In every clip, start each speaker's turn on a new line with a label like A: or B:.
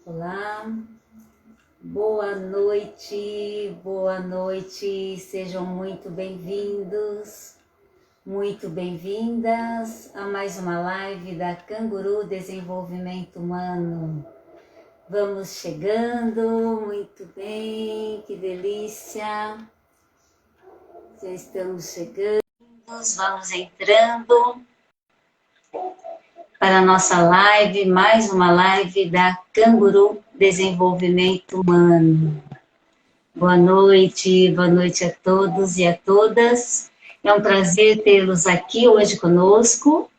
A: Olá, boa noite, sejam muito bem-vindos, muito bem-vindas a mais uma live da Canguru Desenvolvimento Humano. Vamos chegando, muito bem, que delícia, já estamos chegando, vamos entrando para a nossa live, mais uma live da Canguru Desenvolvimento Humano. Boa noite a todos e a todas. É um prazer tê-los aqui hoje conosco.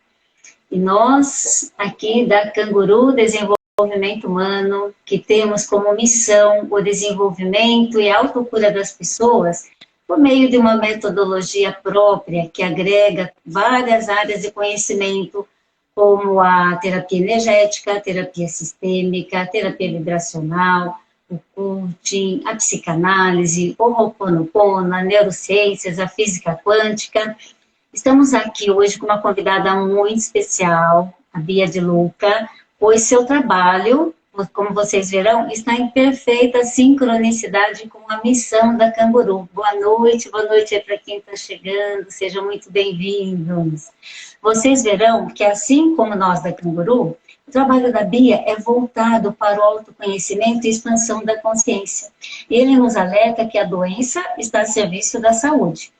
A: E nós, aqui da Canguru Desenvolvimento Humano, que temos como missão o desenvolvimento e a autocura das pessoas, por meio de uma metodologia própria que agrega várias áreas de conhecimento, como a terapia energética, a terapia sistêmica, a terapia vibracional, o coaching, a psicanálise, o Ho'oponopono, a neurociências, a física quântica. Estamos aqui hoje com uma convidada muito especial, a Bia de Luca, pois seu trabalho, como vocês verão, está em perfeita sincronicidade com a missão da Canguru. Boa noite aí para quem está chegando, sejam muito bem-vindos. Vocês verão que, assim como nós da Canguru, o trabalho da Bia é voltado para o autoconhecimento e expansão da consciência. Ele nos alerta que a doença está a serviço da saúde.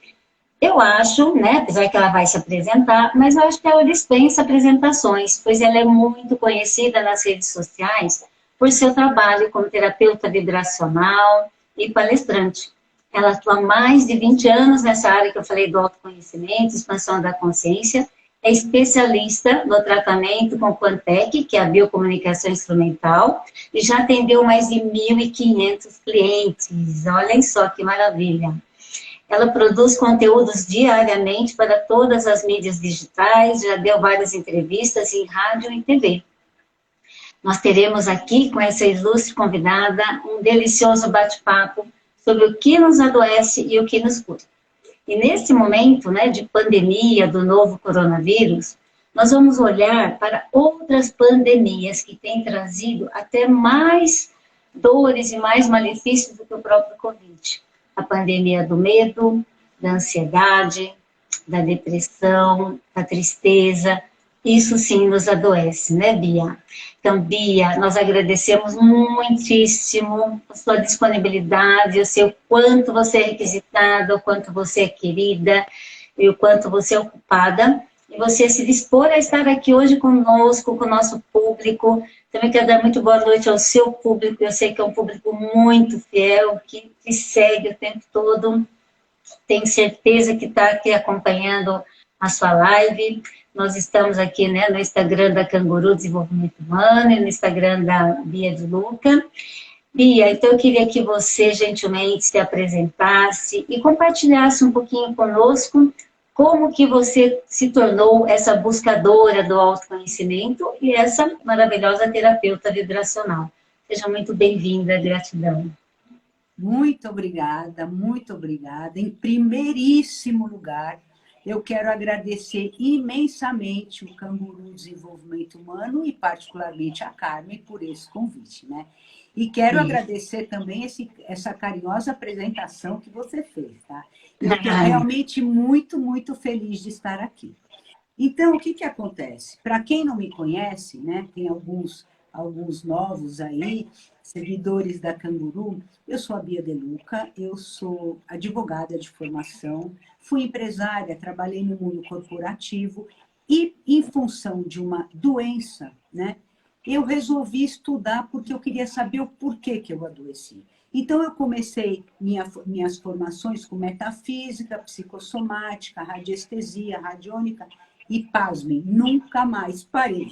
A: Eu acho, né, apesar que ela vai se apresentar, mas eu acho que ela dispensa apresentações, pois ela é muito conhecida nas redes sociais por seu trabalho como terapeuta vibracional e palestrante. Ela atua há mais de 20 anos nessa área que eu falei do autoconhecimento, expansão da consciência, é especialista no tratamento com Quantec, que é a biocomunicação instrumental, e já atendeu mais de 1.500 clientes. Olhem só que maravilha. Ela produz conteúdos diariamente para todas as mídias digitais, já deu várias entrevistas em rádio e TV. Nós teremos aqui, com essa ilustre convidada, um delicioso bate-papo sobre o que nos adoece e o que nos cura. E nesse momento, né, de pandemia do novo coronavírus, nós vamos olhar para outras pandemias que têm trazido até mais dores e mais malefícios do que o próprio Covid. A pandemia do medo, da ansiedade, da depressão, da tristeza, isso sim nos adoece, né, Bia? Então, Bia, nós agradecemos muitíssimo a sua disponibilidade, eu sei o quanto você é requisitada, o quanto você é querida e o quanto você é ocupada, e você se dispor a estar aqui hoje conosco, com o nosso público. Também quero dar muito boa noite ao seu público, eu sei que é um público muito fiel, que te segue o tempo todo, tenho certeza que está aqui acompanhando a sua live. Nós estamos aqui, né, no Instagram da Canguru Desenvolvimento Humano e no Instagram da Bia de Luca. Bia, então eu queria que você gentilmente se apresentasse e compartilhasse um pouquinho conosco como que você se tornou essa buscadora do autoconhecimento e essa maravilhosa terapeuta vibracional. Seja muito bem-vinda, gratidão.
B: Muito obrigada, muito obrigada. Em primeiríssimo lugar, eu quero agradecer imensamente o Canguru Desenvolvimento Humano e particularmente a Carmen por esse convite, né? E quero agradecer também essa carinhosa apresentação que você fez, tá? Eu estou realmente muito feliz de estar aqui. Então, o que acontece? Para quem não me conhece, né, tem alguns novos aí, seguidores da Canguru, eu sou a Bia de Luca, eu sou advogada de formação, fui empresária, trabalhei no mundo corporativo e, em função de uma doença, né, eu resolvi estudar porque eu queria saber o porquê que eu adoeci. Então, eu comecei minhas formações com metafísica, psicossomática, radiestesia, radiônica, e, pasmem, nunca mais parei.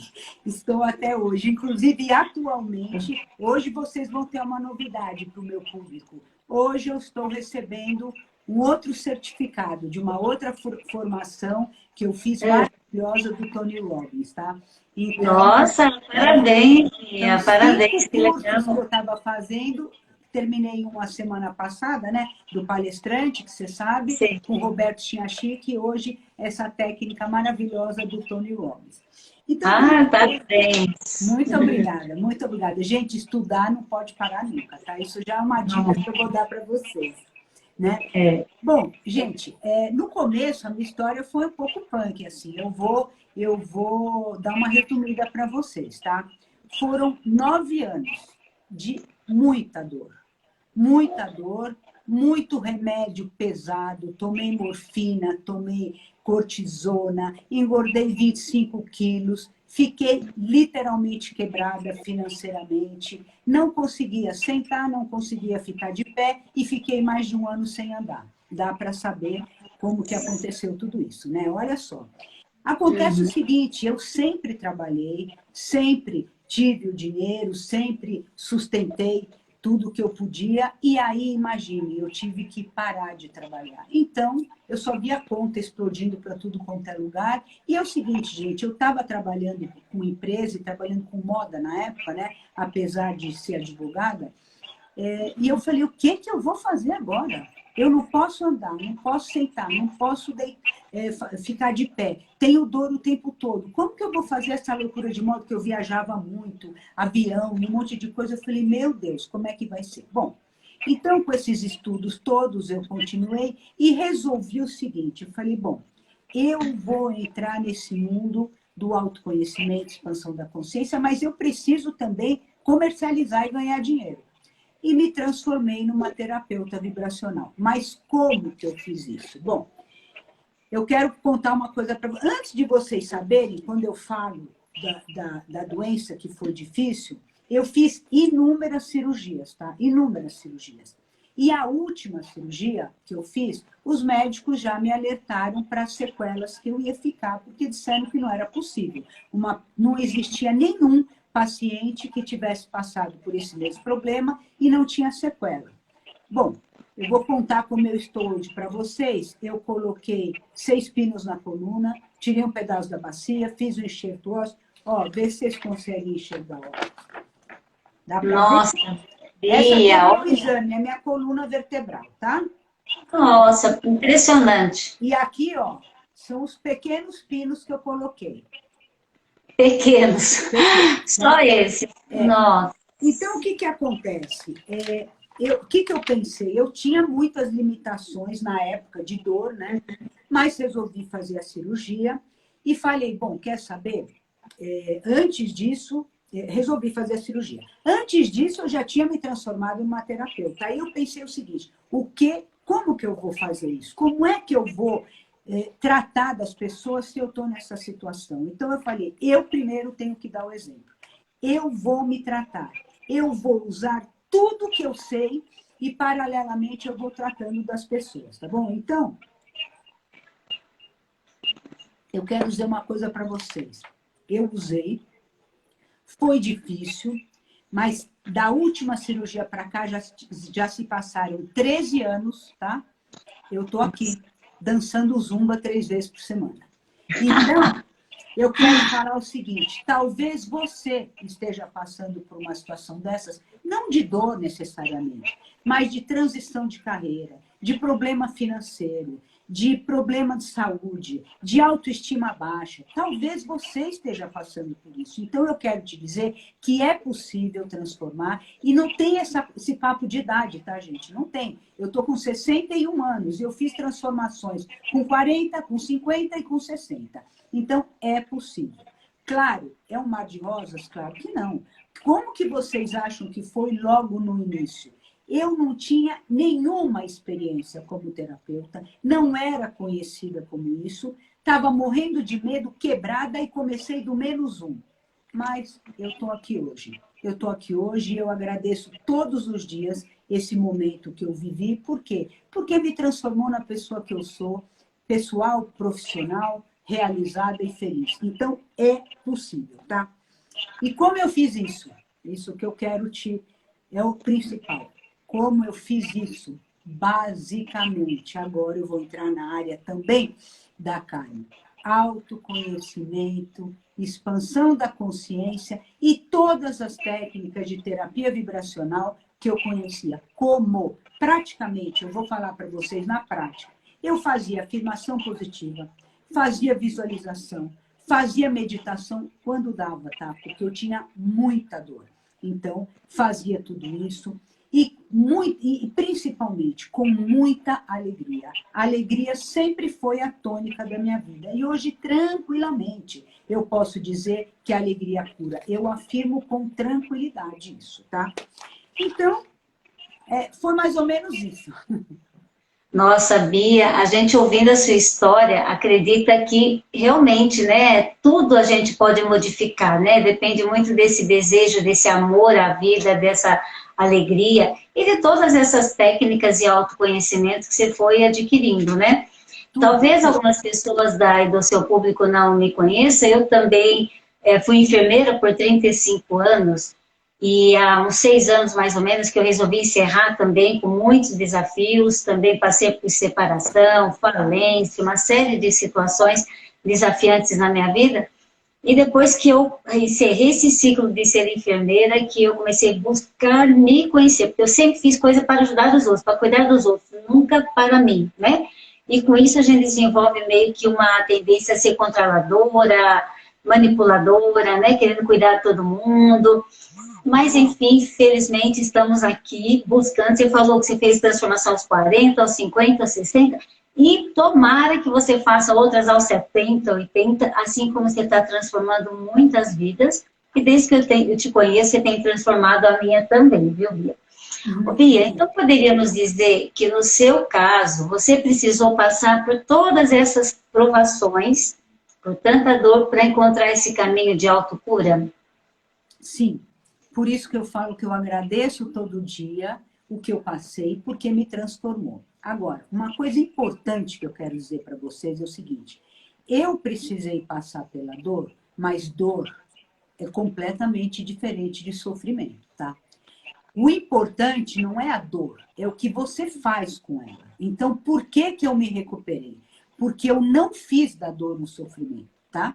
B: Estou até hoje. Inclusive, atualmente, hoje vocês vão ter uma novidade para o meu público. Hoje eu estou recebendo um outro certificado de uma outra formação que eu fiz maravilhosa do Tony Robbins, tá? Então,
A: nossa, parabéns,
B: Bia,
A: parabéns, que legal.
B: que eu estava fazendo, terminei uma semana passada, né, do palestrante, que você sabe, sim, com o Roberto Chinachique, e hoje essa técnica maravilhosa do Tony Robbins. Então,
A: Ah, parabéns.
B: muito obrigada, muito obrigada. Gente, estudar não pode parar nunca, tá? Isso já é uma dica
A: Não,
B: que eu vou dar para vocês, né?
A: é.
B: Bom, gente, no começo a minha história foi um pouco punk, assim. Eu vou dar uma resumida para vocês, tá? Foram 9 anos de muita dor, muito remédio pesado. Tomei morfina, tomei cortisona, engordei 25 quilos, fiquei literalmente quebrada financeiramente, não conseguia sentar, não conseguia ficar de pé e fiquei mais de um ano sem andar. Dá para saber como que aconteceu tudo isso, né? Olha só. Acontece o
A: Uhum.
B: seguinte, eu sempre trabalhei, sempre tive o dinheiro, sempre sustentei tudo que eu podia, e aí, imagine, eu tive que parar de trabalhar. Então, eu só via conta explodindo para tudo quanto é lugar. E é o seguinte, gente, eu estava trabalhando com empresa e trabalhando com moda na época, né? Apesar de ser advogada, e eu falei, o que que eu vou fazer agora? Eu não posso andar, não posso sentar, não posso ficar de pé. Tenho dor o tempo todo. Como que eu vou fazer essa loucura de modo que eu viajava muito, avião, um monte de coisa? Eu falei, meu Deus, como é que vai ser? Bom, então, com esses estudos todos, eu continuei e resolvi o seguinte. Eu falei, bom, eu vou entrar nesse mundo do autoconhecimento, expansão da consciência, mas eu preciso também comercializar e ganhar dinheiro e me transformei numa terapeuta vibracional. Mas como que eu fiz isso? Bom, eu quero contar uma coisa para vocês. Antes de vocês saberem, quando eu falo da doença que foi difícil, eu fiz inúmeras cirurgias, tá? Inúmeras cirurgias. E a última cirurgia que eu fiz, os médicos já me alertaram para as sequelas que eu ia ficar, porque disseram que não era possível. Não existia nenhum paciente que tivesse passado por esse mesmo problema e não tinha sequela. Bom, eu vou contar como eu estou hoje para vocês. Eu coloquei 6 pinos na coluna, tirei um pedaço da bacia, fiz o enxerto ósseo. Ó, vê se vocês conseguem enxergar. Ó. Dá para ver?
A: Nossa,
B: Essa aqui é
A: Bia,
B: meu
A: olha.
B: exame, é minha coluna vertebral, tá?
A: Nossa, impressionante.
B: E aqui, ó, são os pequenos pinos que eu coloquei.
A: Pequenos.
B: Pequenos,
A: Só
B: tá?
A: esse. Nossa.
B: Então, o que que acontece? O que que eu pensei? Eu tinha muitas limitações na época de dor, né? Mas resolvi fazer a cirurgia e falei, bom, quer saber? Antes disso, resolvi fazer a cirurgia. Antes disso, eu já tinha me transformado em uma terapeuta. Aí eu pensei o seguinte, como que eu vou fazer isso? Como é que eu vou tratar das pessoas se eu estou nessa situação? Então, eu falei, eu primeiro tenho que dar o exemplo. Eu vou me tratar. Eu vou usar tudo que eu sei e, paralelamente, eu vou tratando das pessoas, tá bom? Então, eu quero dizer uma coisa para vocês. Eu usei, foi difícil, mas da última cirurgia para cá já se passaram 13 anos, tá? Eu estou aqui, dançando zumba 3 vezes por semana. Então, eu quero falar o seguinte, talvez você esteja passando por uma situação dessas, não de dor necessariamente, mas de transição de carreira, de problema financeiro, de problema de saúde, de autoestima baixa. Talvez você esteja passando por isso. Então, eu quero te dizer que é possível transformar e não tem esse papo de idade, tá, gente? Não tem. Eu estou com 61 anos e eu fiz transformações com 40, com 50 e com 60. Então, é possível. Claro, é um mar de rosas? Claro que não. Como que vocês acham que foi logo no início? Eu não tinha nenhuma experiência como terapeuta, não era conhecida como isso, estava morrendo de medo, quebrada e comecei do -1. Mas eu estou aqui hoje. Eu estou aqui hoje e eu agradeço todos os dias esse momento que eu vivi. Por quê? Porque me transformou na pessoa que eu sou, pessoal, profissional, realizada e feliz. Então, é possível, tá? E como eu fiz isso? Isso que eu quero é o principal. Como eu fiz isso? Basicamente, agora eu vou entrar na área também da carne. Autoconhecimento, expansão da consciência e todas as técnicas de terapia vibracional que eu conhecia. Como? Praticamente, eu vou falar para vocês na prática. Eu fazia afirmação positiva, fazia visualização, Fazia meditação quando dava, tá? Porque eu tinha muita dor. Então, fazia tudo isso e principalmente com muita alegria. A alegria sempre foi a tônica da minha vida. E hoje, tranquilamente, eu posso dizer que a alegria cura. Eu afirmo com tranquilidade isso, tá? Então, foi mais ou menos isso.
A: Nossa, Bia, a gente ouvindo a sua história, acredita que realmente, né, tudo a gente pode modificar, né? Depende muito desse desejo, desse amor à vida, dessa alegria e de todas essas técnicas e autoconhecimento que você foi adquirindo, né? Talvez algumas pessoas do seu público não me conheçam, eu também fui enfermeira por 35 anos, e há uns 6 anos, mais ou menos, que eu resolvi encerrar também com muitos desafios. Também passei por separação, falência, uma série de situações desafiantes na minha vida. E depois que eu encerrei esse ciclo de ser enfermeira, que eu comecei a buscar me conhecer, porque eu sempre fiz coisa para ajudar os outros, para cuidar dos outros, nunca para mim, né? E com isso a gente desenvolve meio que uma tendência a ser controladora, manipuladora, né? Querendo cuidar de todo mundo. Mas, enfim, felizmente estamos aqui buscando. Você falou que você fez transformação aos 40, aos 50, aos 60, e tomara que você faça outras aos 70, 80, assim como você está transformando muitas vidas. E desde que eu te conheço, você tem transformado a minha também, viu, Bia? Ô, Bia, então poderíamos dizer que no seu caso, você precisou passar por todas essas provações, por tanta dor, para encontrar esse caminho de autocura?
B: Sim. Por isso que eu falo que eu agradeço todo dia o que eu passei, porque me transformou. Agora, uma coisa importante que eu quero dizer para vocês é o seguinte: eu precisei passar pela dor, mas dor é completamente diferente de sofrimento, tá? O importante não é a dor, é o que você faz com ela. Então, por que que eu me recuperei? Porque eu não fiz da dor um sofrimento, tá?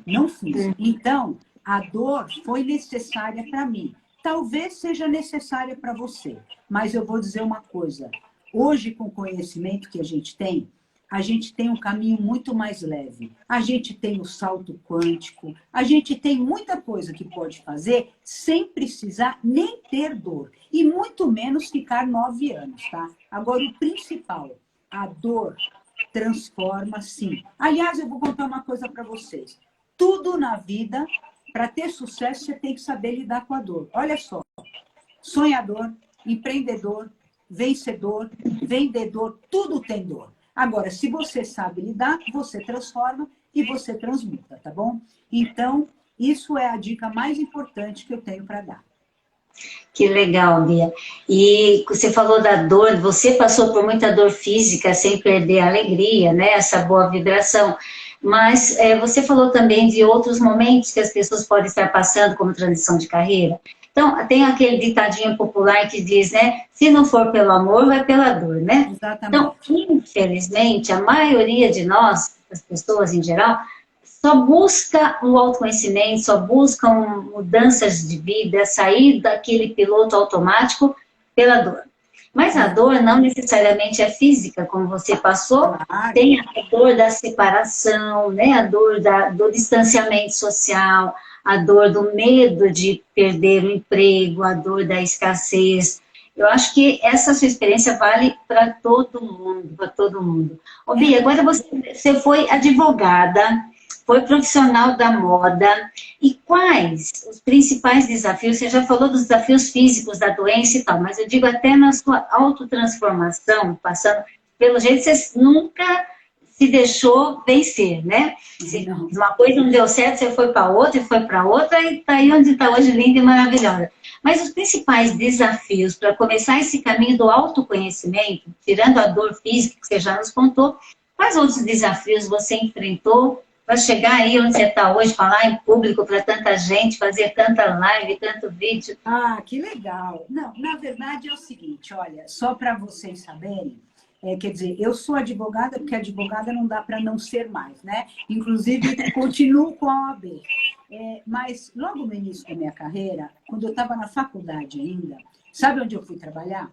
B: Não fiz. Então, a dor foi necessária para mim. Talvez seja necessária para você, mas eu vou dizer uma coisa. Hoje, com o conhecimento que a gente tem um caminho muito mais leve. A gente tem o salto quântico, a gente tem muita coisa que pode fazer sem precisar nem ter dor. E muito menos ficar 9 anos, tá? Agora, o principal, a dor transforma, sim. Aliás, eu vou contar uma coisa para vocês. Tudo na vida, para ter sucesso, você tem que saber lidar com a dor. Olha só, sonhador, empreendedor, vencedor, vendedor, tudo tem dor. Agora, se você sabe lidar, você transforma e você transmuta, tá bom? Então, isso é a dica mais importante que eu tenho para dar.
A: Que legal, Bia. E você falou da dor, você passou por muita dor física sem perder a alegria, né? Essa boa vibração. Mas você falou também de outros momentos que as pessoas podem estar passando, como transição de carreira. Então, tem aquele ditadinho popular que diz, né? Se não for pelo amor, vai pela dor, né?
B: Exatamente.
A: Então, infelizmente, a maioria de nós, as pessoas em geral, só busca o autoconhecimento, só buscam mudanças de vida, sair daquele piloto automático pela dor. Mas a dor não necessariamente é física, como você passou, tem a dor da separação, né? A dor do distanciamento social, a dor do medo de perder o emprego, a dor da escassez. Eu acho que essa sua experiência vale para todo mundo, para todo mundo. Ô, Bia, agora você foi advogada, foi profissional da moda, e quais os principais desafios? Você já falou dos desafios físicos da doença e tal, mas eu digo até na sua autotransformação, passando, pelo jeito você nunca se deixou vencer, né? Uma coisa não deu certo, você foi para outra e foi para outra, e está aí onde está hoje, linda e maravilhosa. Mas os principais desafios para começar esse caminho do autoconhecimento, tirando a dor física que você já nos contou, quais outros desafios você enfrentou para chegar aí onde você está hoje, falar em público para tanta gente, fazer tanta live, tanto vídeo?
B: Ah, que legal. Não, na verdade é o seguinte, olha, só para vocês saberem, quer dizer, eu sou advogada, porque advogada não dá para não ser mais, né? Inclusive, continuo com a OAB. Mas logo no início da minha carreira, quando eu estava na faculdade ainda, sabe onde eu fui trabalhar?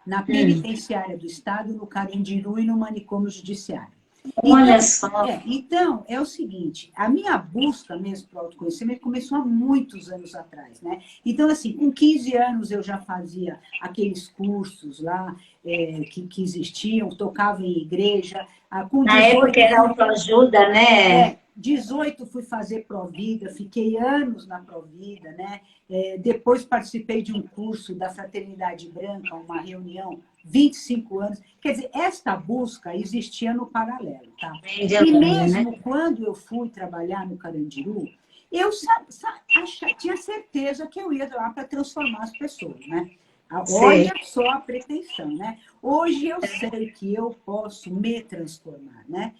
B: Na penitenciária do Estado, no Carandiru e no manicômio judiciário.
A: Olha só.
B: Então, é o seguinte, a minha busca mesmo para o autoconhecimento começou há muitos anos atrás, né? Então, assim, com 15 anos eu já fazia aqueles cursos lá que existiam, tocava em igreja. Com
A: Na
B: 18,
A: época era autoajuda, né?
B: 18 fui fazer Provida, fiquei anos na Provida, né? Depois participei de um curso da Fraternidade Branca, uma reunião, 25 anos. Quer dizer, esta busca existia no paralelo, tá? E
A: Né?
B: mesmo quando eu fui trabalhar no Carandiru, eu tinha certeza que eu ia lá para transformar as pessoas, né? Olha só a pretensão, né? Hoje eu sei que eu posso me transformar, né?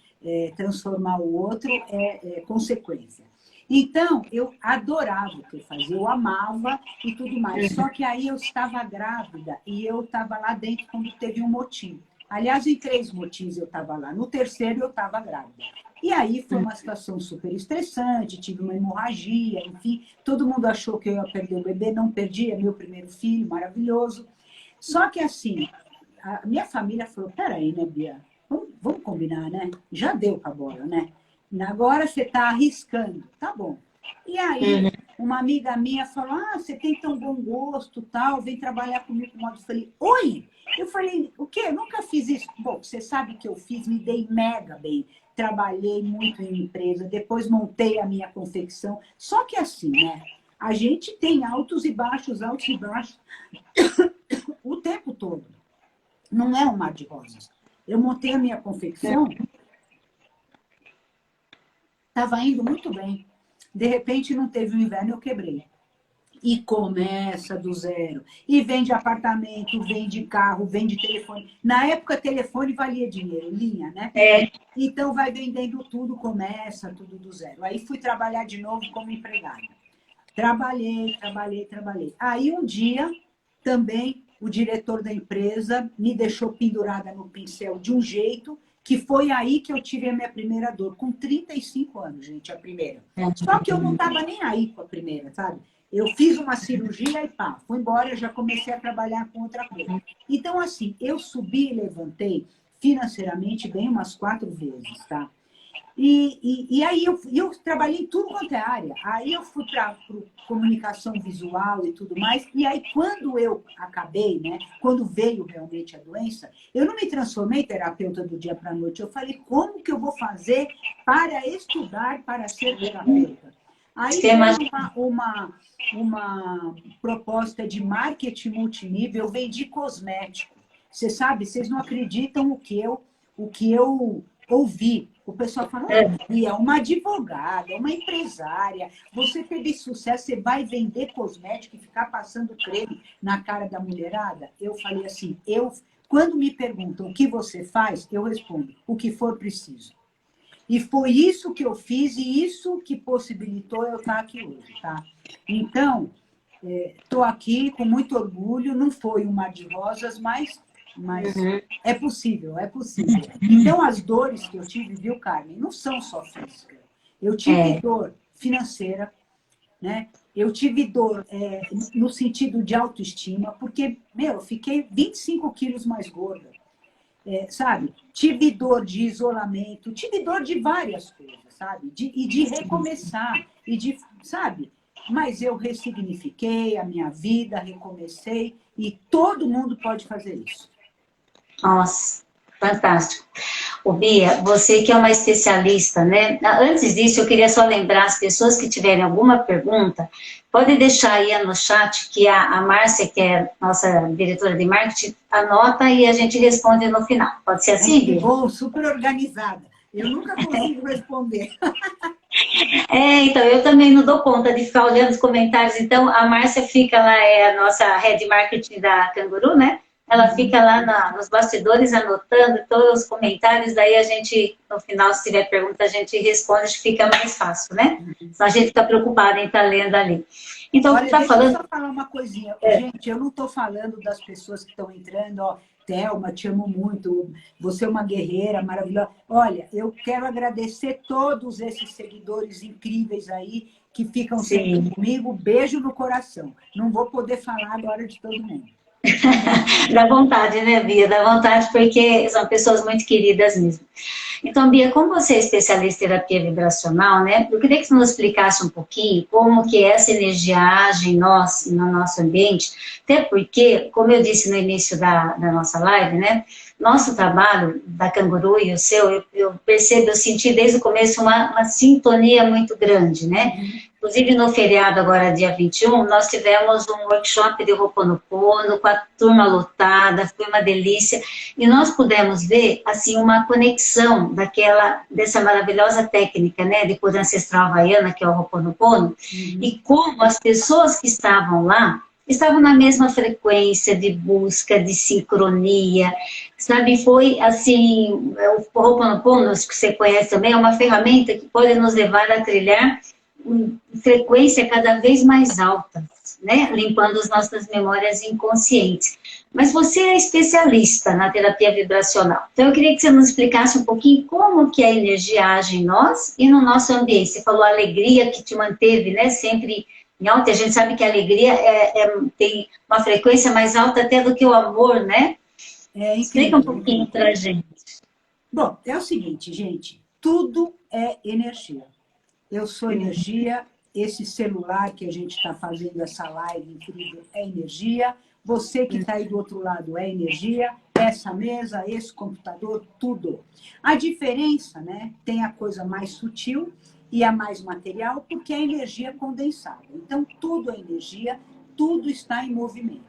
B: Transformar o outro é consequência. Então, eu adorava o que eu fazia, eu amava e tudo mais. Só que aí eu estava grávida e eu estava lá dentro quando teve um motim. Aliás, em 3 motins eu estava lá. No terceiro, eu estava grávida. E aí foi uma situação super estressante, tive uma hemorragia, enfim. Todo mundo achou que eu ia perder o bebê, não perdi, é meu primeiro filho, maravilhoso. Só que assim, a minha família falou, peraí, né, Bia? Vamos combinar, né? Já deu com a bola, né? Agora você está arriscando. Tá bom. E aí, uma amiga minha falou, você tem tão bom gosto, tal, vem trabalhar comigo com moda. Eu falei, oi? Eu falei, o quê? Eu nunca fiz isso. Bom, você sabe que eu fiz, me dei mega bem. Trabalhei muito em empresa, depois montei a minha confecção. Só que assim, né? A gente tem altos e baixos o tempo todo. Não é um mar de rosas. Eu montei a minha confecção, estava indo muito bem. De repente, não teve o inverno, eu quebrei. E começa do zero. E vende apartamento, vende carro, vende telefone. Na época, telefone valia dinheiro, linha, né? Então, vai vendendo tudo, começa tudo do zero. Aí, fui trabalhar de novo como empregada. Trabalhei. Aí, um dia, também, o diretor da empresa me deixou pendurada no pincel de um jeito que foi aí que eu tive a minha primeira dor, com 35 anos, gente, a primeira. Só que eu não estava nem aí com a primeira, sabe? Eu fiz uma cirurgia e pá, fui embora, já comecei a trabalhar com outra coisa. Então, assim, eu subi e levantei financeiramente bem umas 4 vezes, tá? E aí eu trabalhei em tudo quanto é área. Aí eu fui para comunicação visual e tudo mais. E aí, quando eu acabei, né, quando veio realmente a doença, eu não me transformei em terapeuta do dia para a noite. Eu falei, como que eu vou fazer para estudar para ser terapeuta? Aí veio uma proposta de marketing multinível, eu vendi cosmético. Você sabe, vocês não acreditam o que eu ouvi. O pessoal fala, é uma advogada, uma empresária, você teve sucesso, você vai vender cosmético e ficar passando creme na cara da mulherada? Eu falei assim, quando me perguntam o que você faz, eu respondo, o que for preciso. E foi isso que eu fiz e isso que possibilitou eu estar aqui hoje, tá? Então, estou aqui com muito orgulho, não foi um mar de rosas, mas é possível, é possível. Então, as dores que eu tive, viu, Carmen, não são só físicas. Eu tive dor financeira, né? Eu tive dor no sentido de autoestima, porque, eu fiquei 25 quilos mais gorda, sabe? Tive dor de isolamento, tive dor de várias coisas, sabe? E de recomeçar, sabe? Mas eu ressignifiquei a minha vida, recomecei, e todo mundo pode fazer isso.
A: Nossa, fantástico. Ô, Bia, você que é uma especialista, né? Antes disso, eu queria só lembrar as pessoas que tiverem alguma pergunta, pode deixar aí no chat que a Márcia, que é nossa diretora de marketing, anota e a gente responde no final. Pode ser assim, Bia?
B: Bom, super organizada. Eu nunca consigo responder.
A: Então, eu também não dou conta de ficar olhando os comentários. Então, a Márcia fica lá, é a nossa head marketing da Canguru, né? Ela fica lá nos bastidores anotando todos os comentários, daí a gente, no final, se tiver pergunta, a gente responde, acho que fica mais fácil, né? Senão a gente fica preocupada em estar lendo ali. Então,
B: olha,
A: está falando...
B: Deixa eu só falar uma coisinha. Gente, eu não estou falando das pessoas que estão entrando, ó, Thelma, te amo muito, você é uma guerreira maravilhosa. Olha, eu quero agradecer todos esses seguidores incríveis aí que ficam sempre comigo. Beijo no coração. Não vou poder falar agora de todo mundo.
A: Dá vontade, né, Bia? Dá vontade porque são pessoas muito queridas mesmo. Então, Bia, como você é especialista em terapia vibracional, né? Eu queria que você nos explicasse um pouquinho como que essa energia age em nós, no nosso ambiente, até porque, como eu disse no início da nossa live, né? Nosso trabalho, da Canguru e o seu, eu percebo, eu senti desde o começo uma sintonia muito grande, né? Inclusive, no feriado, agora, dia 21, nós tivemos um workshop de Ho'oponopono com a turma lotada, foi uma delícia. E nós pudemos ver, assim, uma conexão dessa maravilhosa técnica, né, de cura ancestral havaiana, que é o Ho'oponopono, e como as pessoas que estavam lá estavam na mesma frequência de busca, de sincronia, sabe? Foi, assim, o Ho'oponopono, que você conhece também, é uma ferramenta que pode nos levar a trilhar frequência cada vez mais alta, né? Limpando as nossas memórias inconscientes. Mas você é especialista na terapia vibracional. Então eu queria que você nos explicasse um pouquinho como que a energia age em nós e no nosso ambiente. Você falou a alegria que te manteve, né? Sempre em alta. A gente sabe que a alegria tem uma frequência mais alta até do que o amor, né?
B: É
A: Explica
B: incrível.
A: um pouquinho para a gente.
B: Bom, é o seguinte, gente. Tudo é energia. Eu sou energia, esse celular que a gente está fazendo essa live incrível é energia, você que está aí do outro lado é energia, essa mesa, esse computador, tudo. A diferença, né, tem a coisa mais sutil e a mais material, porque é energia condensada. Então, tudo é energia, tudo está em movimento.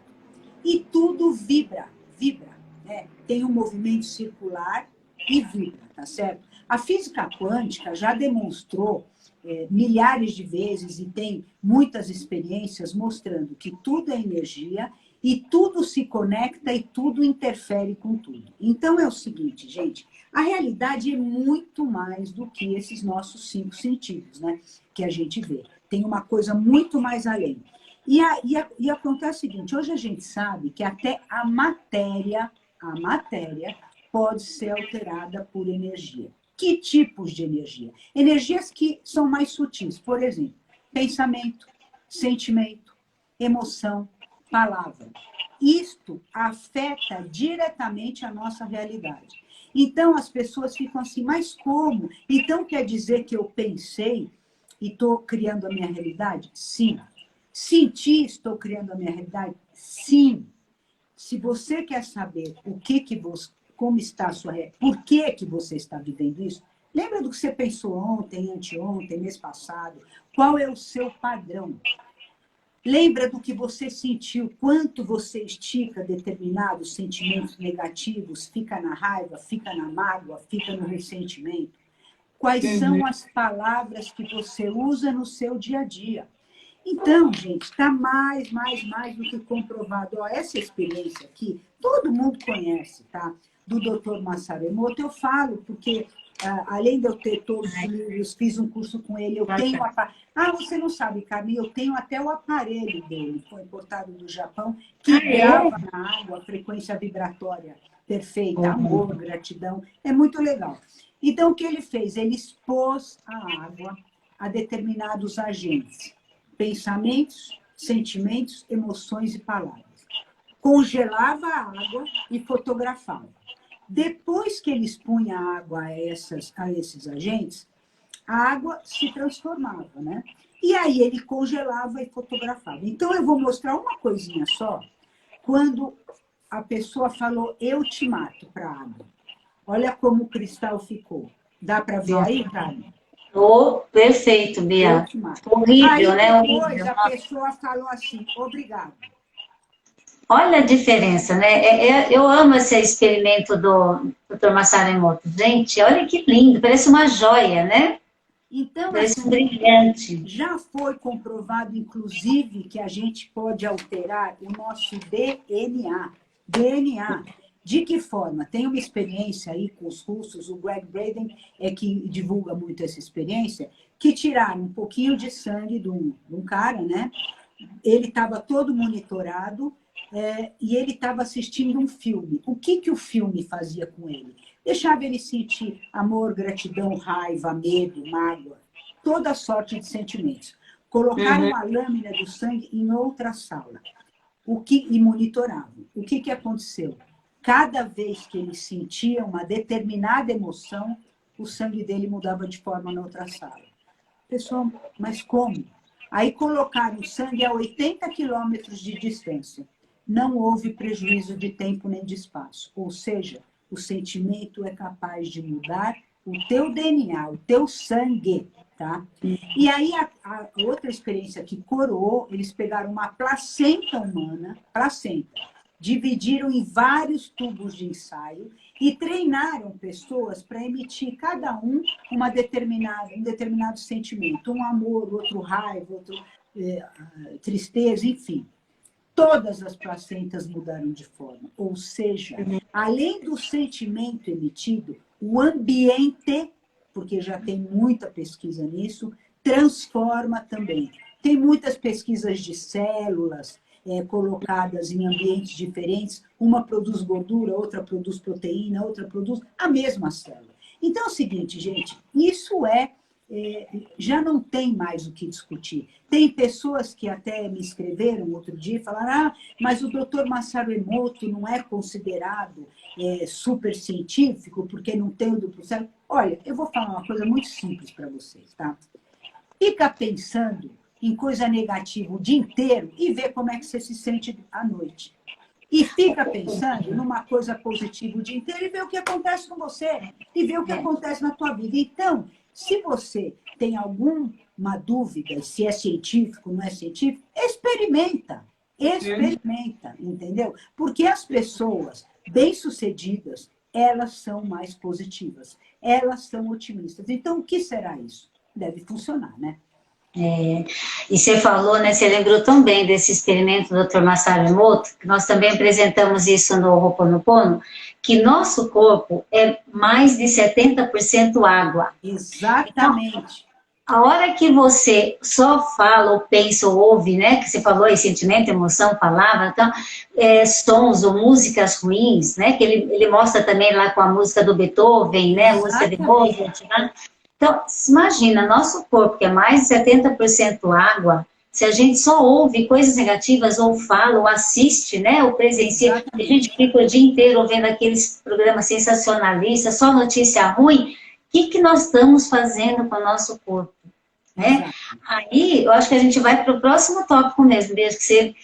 B: E tudo vibra, né? Tem um movimento circular e vibra, tá certo? A física quântica já demonstrou milhares de vezes e tem muitas experiências mostrando que tudo é energia e tudo se conecta e tudo interfere com tudo. Então é o seguinte, gente, a realidade é muito mais do que esses nossos 5 sentidos, né? Que a gente vê. Tem uma coisa muito mais além. E acontece o seguinte, hoje a gente sabe que até a matéria pode ser alterada por energia. Que tipos de energia? Energias que são mais sutis, por exemplo, pensamento, sentimento, emoção, palavra. Isto afeta diretamente a nossa realidade. Então as pessoas ficam assim, mas como? Então quer dizer que eu pensei e estou criando a minha realidade? Sim. Senti, estou criando a minha realidade? Sim. Se você quer saber o que você, como está a sua realidade, por que você está vivendo isso, lembra do que você pensou ontem, anteontem, mês passado? Qual é o seu padrão? Lembra do que você sentiu, quanto você estica determinados sentimentos negativos, fica na raiva, fica na mágoa, fica no ressentimento? Quais são as palavras que você usa no seu dia a dia? Então, gente, está mais do que comprovado. Ó, essa experiência aqui, todo mundo conhece, tá? Do Dr. Masaru Emoto, eu falo porque, além de eu ter todos os livros, fiz um curso com ele, eu tenho... você não sabe, Carmen, eu tenho até o aparelho dele, foi importado do Japão, que grava na água a frequência vibratória perfeita, amor, gratidão, é muito legal. Então, o que ele fez? Ele expôs a água a determinados agentes. Pensamentos, sentimentos, emoções e palavras. Congelava a água e fotografava. Depois que ele expunha a água a esses agentes, a água se transformava, né? E aí ele congelava e fotografava. Então eu vou mostrar uma coisinha só, quando a pessoa falou, eu te mato para a água. Olha como o cristal ficou. Dá para ver aí, Carmen?
A: Oh, perfeito, Bia. Horrível,
B: aí,
A: né?
B: Depois
A: Horrível.
B: a pessoa falou assim, obrigado.
A: Olha a diferença, né? Eu amo esse experimento do Dr. Masaru Emoto. Gente, olha que lindo, parece uma joia, né?
B: Então,
A: Parece
B: assim,
A: um brilhante.
B: já foi comprovado, inclusive, que a gente pode alterar o nosso DNA. DNA. De que forma? Tem uma experiência aí com os russos, o Greg Braden é que divulga muito essa experiência, que tiraram um pouquinho de sangue de um cara, né? Ele estava todo monitorado e ele estava assistindo um filme. O que o filme fazia com ele? Deixava ele sentir amor, gratidão, raiva, medo, mágoa, toda sorte de sentimentos. Colocaram a lâmina do sangue em outra sala. e monitoravam. O que aconteceu? Cada vez que ele sentia uma determinada emoção, o sangue dele mudava de forma na outra sala. Pessoal, mas como? Aí colocaram o sangue a 80 quilômetros de distância. Não houve prejuízo de tempo nem de espaço. Ou seja, o sentimento é capaz de mudar o teu DNA, o teu sangue, tá? E aí a outra experiência que coroou, eles pegaram uma placenta humana, dividiram em vários tubos de ensaio e treinaram pessoas para emitir cada um um determinado sentimento. Um amor, outro raiva, outro tristeza, enfim. Todas as placentas mudaram de forma. Ou seja, além do sentimento emitido, o ambiente, porque já tem muita pesquisa nisso, transforma também. Tem muitas pesquisas de células colocadas em ambientes diferentes. Uma produz gordura, outra produz proteína, outra produz a mesma célula. Então é o seguinte, gente, isso já não tem mais o que discutir. Tem pessoas que até me escreveram outro dia e falaram, mas o doutor Masaru Emoto não é considerado super científico porque não tem o duplo cérebro. Olha, eu vou falar uma coisa muito simples para vocês, tá? Fica pensando em coisa negativa o dia inteiro e vê como é que você se sente à noite. E fica pensando numa coisa positiva o dia inteiro e vê o que acontece com você. E vê o que acontece na tua vida. Então, se você tem alguma dúvida, se é científico, não é científico, experimenta, entendeu? Porque as pessoas bem-sucedidas, elas são mais positivas, elas são otimistas. Então, o que será isso? Deve funcionar, né?
A: E você falou, né, você lembrou tão bem desse experimento do Dr. Masaru Emoto, que nós também apresentamos isso no Ho'oponopono, que nosso corpo é mais de 70% água.
B: Exatamente.
A: Então, a hora que você só fala, ou pensa, ou ouve, né, que você falou aí, sentimento, emoção, palavra, então, sons ou músicas ruins, né, que ele mostra também lá com a música do Beethoven, né, a música de Mozart, né? Então, imagina, nosso corpo, que é mais de 70% água, se a gente só ouve coisas negativas, ou fala, ou assiste, né, ou presencia, a gente fica o dia inteiro vendo aqueles programas sensacionalistas, só notícia ruim, o que nós estamos fazendo com o nosso corpo? Né? Aí, eu acho que a gente vai para o próximo tópico mesmo, desde que você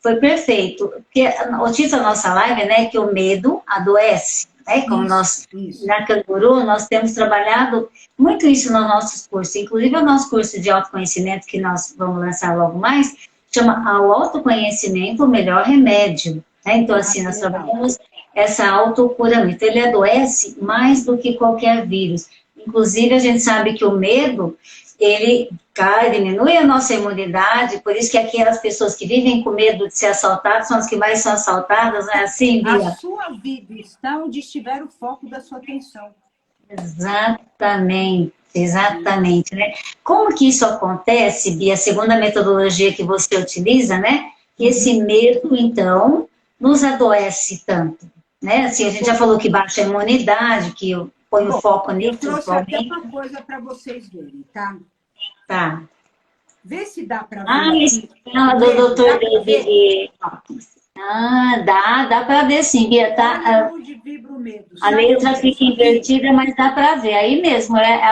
A: foi perfeito. Porque o título da nossa live é, né, que o medo adoece. Né? Como nós, na Canguru, nós temos trabalhado muito isso nos nossos cursos, inclusive o nosso curso de autoconhecimento, que nós vamos lançar logo mais, chama o autoconhecimento o melhor remédio. Né? Então, assim, nós trabalhamos essa autocuramento. Ele adoece mais do que qualquer vírus. Inclusive, a gente sabe que o medo, ele diminui a nossa imunidade, por isso que aquelas pessoas que vivem com medo de ser assaltadas são as que mais são assaltadas, não é assim, Bia?
B: A sua vida está onde estiver o foco da sua atenção.
A: Exatamente, exatamente, né? Como que isso acontece, Bia, segundo a metodologia que você utiliza, né? Que esse medo, então, nos adoece tanto, né? Assim, a gente já falou que baixa a imunidade, que põe o foco nisso.
B: Eu trouxe até uma coisa para vocês verem, tá?
A: Tá.
B: Vê se dá para ver.
A: Ah, do doutor David. Dá para ver sim, Bia. Tá? A letra fica invertida, mas dá para ver. Aí mesmo, é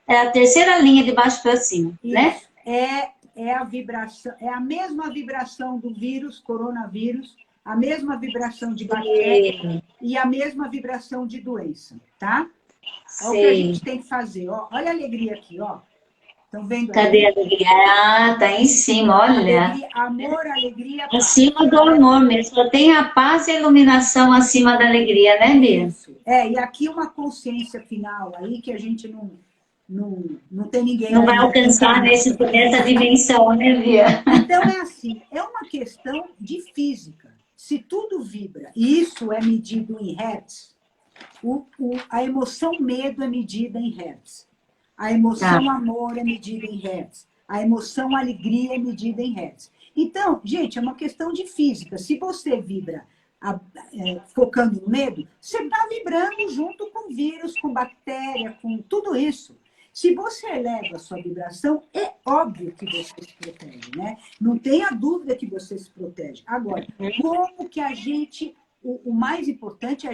A: a terceira linha de baixo para cima, né?
B: É a vibração, é a mesma vibração do vírus, coronavírus, a mesma vibração de bactéria e a mesma vibração de doença, tá? É o que a gente tem que fazer. Ó, olha a alegria aqui, ó. Estão vendo?
A: Cadê a alegria? Tá em cima, olha.
B: Alegria, amor, alegria, paz.
A: Acima do amor mesmo. Só tem a paz e a iluminação acima da alegria, né, Bia?
B: Isso. E aqui uma consciência final aí que a gente não tem ninguém.
A: Não vai alcançar nessa dimensão, né, Bia?
B: Então é assim, é uma questão de física. Se tudo vibra, e isso é medido em hertz, a emoção medo é medida em hertz. A emoção amor é medida em hertz. A emoção alegria é medida em hertz. Então, gente, é uma questão de física. Se você vibra focando no medo, você está vibrando junto com vírus, com bactéria, com tudo isso. Se você eleva a sua vibração, é óbvio que você se protege, né? Não tenha dúvida que você se protege. Agora, como que a gente... O mais importante é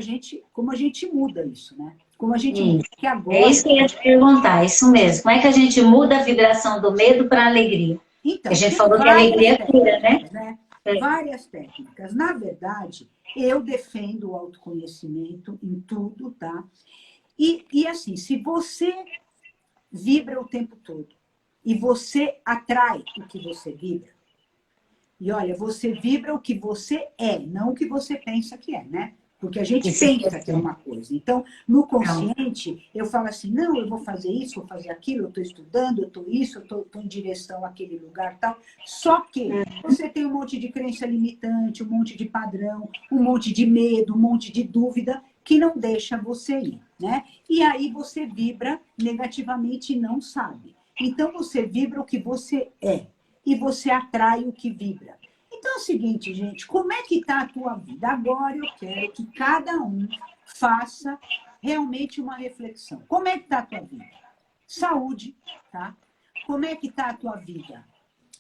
B: como a gente muda isso, né? Como a gente muda.
A: Isso.
B: Porque
A: É
B: agora...
A: isso que eu ia te perguntar, isso mesmo. Como é que a gente muda a vibração do medo para a alegria? Porque a
B: Então,
A: gente
B: tem
A: falou que a
B: várias
A: alegria cura, né?
B: técnicas, né?
A: É.
B: Várias técnicas. Na verdade, eu defendo o autoconhecimento em tudo, tá? E assim, se você vibra o tempo todo e você atrai o que você vibra, e olha, você vibra o que você é, não o que você pensa que é, né? Porque a gente
A: Isso
B: pensa que é uma coisa. Então, no
A: não.
B: consciente, eu falo assim, não, eu vou fazer isso, vou fazer aquilo, eu estou estudando, eu estou isso, eu estou em direção àquele lugar tal. Só que você tem um monte de crença limitante, um monte de padrão, um monte de medo, um monte de dúvida que não deixa você ir, né? E aí você vibra negativamente e não sabe. Então, você vibra o que você é e você atrai o que vibra. Então é o seguinte, gente, como é que está a tua vida? Agora eu quero que cada um faça realmente uma reflexão. Como é que está a tua vida? Saúde, tá? Como é que está a tua vida?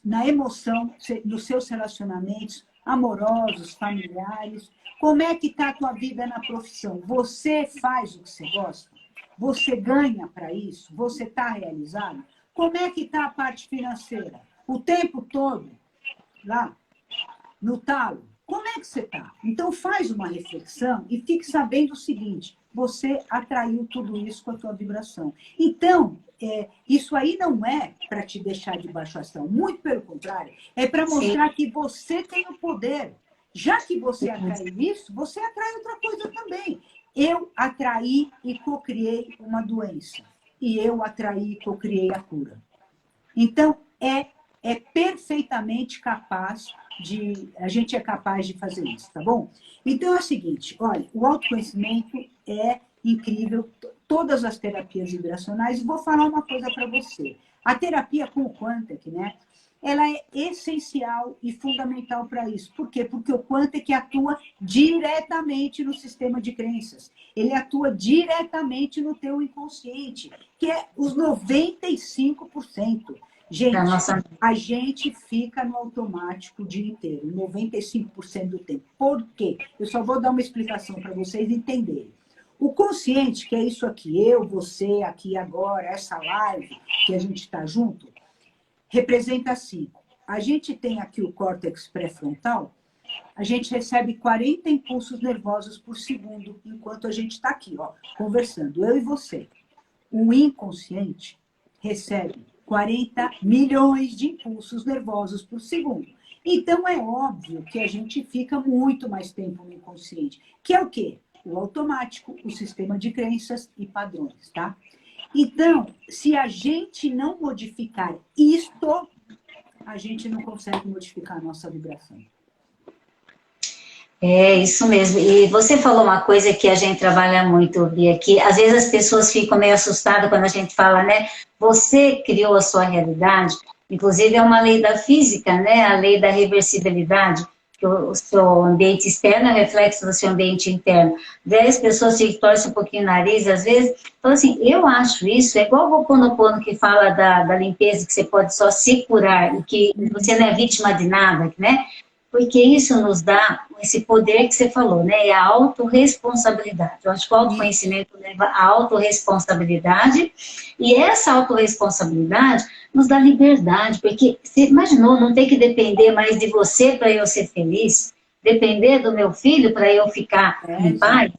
B: Na emoção, nos seus relacionamentos amorosos, familiares. Como é que está a tua vida na profissão? Você faz o que você gosta? Você ganha para isso? Você está realizado? Como é que está a parte financeira? O tempo todo, lá, no talo, como é que você está? Então faz uma reflexão e fique sabendo o seguinte, você atraiu tudo isso com a tua vibração. Então, isso aí não é para te deixar de baixo astral, muito pelo contrário, é para
A: Sim.
B: mostrar que você tem o poder. Já que você atraiu isso, você atrai outra coisa também. Eu atraí e cocriei uma doença. E eu atraí e cocriei a cura. Então, é perfeitamente capaz a gente é capaz de fazer isso, tá bom? Então é o seguinte, olha, o autoconhecimento é incrível, todas as terapias vibracionais, e vou falar uma coisa para você. A terapia com o Quantic, né? Ela é essencial e fundamental para isso. Por quê? Porque o Quantic atua diretamente no sistema de crenças. Ele atua diretamente no teu inconsciente, que é os 95%.
A: Da
B: Gente,
A: nossa...
B: a gente fica no automático o dia inteiro, 95% do tempo. Por quê? Eu só vou dar uma explicação para vocês entenderem. O consciente, que é isso aqui, eu, você, aqui agora, essa live que a gente está junto, representa 5. A gente tem aqui o córtex pré-frontal, a gente recebe 40 impulsos nervosos por segundo, enquanto a gente está aqui, ó, conversando, eu e você. O inconsciente recebe 40 milhões de impulsos nervosos por segundo. Então, é óbvio que a gente fica muito mais tempo no inconsciente, que é o quê? O automático, o sistema de crenças e padrões, tá? Então, se a gente não modificar isto, a gente não consegue modificar a nossa vibração.
A: É isso mesmo. E você falou uma coisa que a gente trabalha muito, Bia, que às vezes as pessoas ficam meio assustadas quando a gente fala, né? Você criou a sua realidade. Inclusive é uma lei da física, né? A lei da reversibilidade, que o seu ambiente externo é reflexo do seu ambiente interno. Daí as pessoas se torcem um pouquinho o nariz, às vezes, falam assim, eu acho isso, é igual o Ho'oponopono que fala da limpeza, que você pode só se curar, e que você não é vítima de nada, né? Porque isso nos dá esse poder que você falou, né? É a autorresponsabilidade. Eu acho que o autoconhecimento leva à autorresponsabilidade, e essa autorresponsabilidade nos dá liberdade, porque você imaginou não ter que depender mais de você para eu ser feliz, depender do meu filho para eu ficar em paz,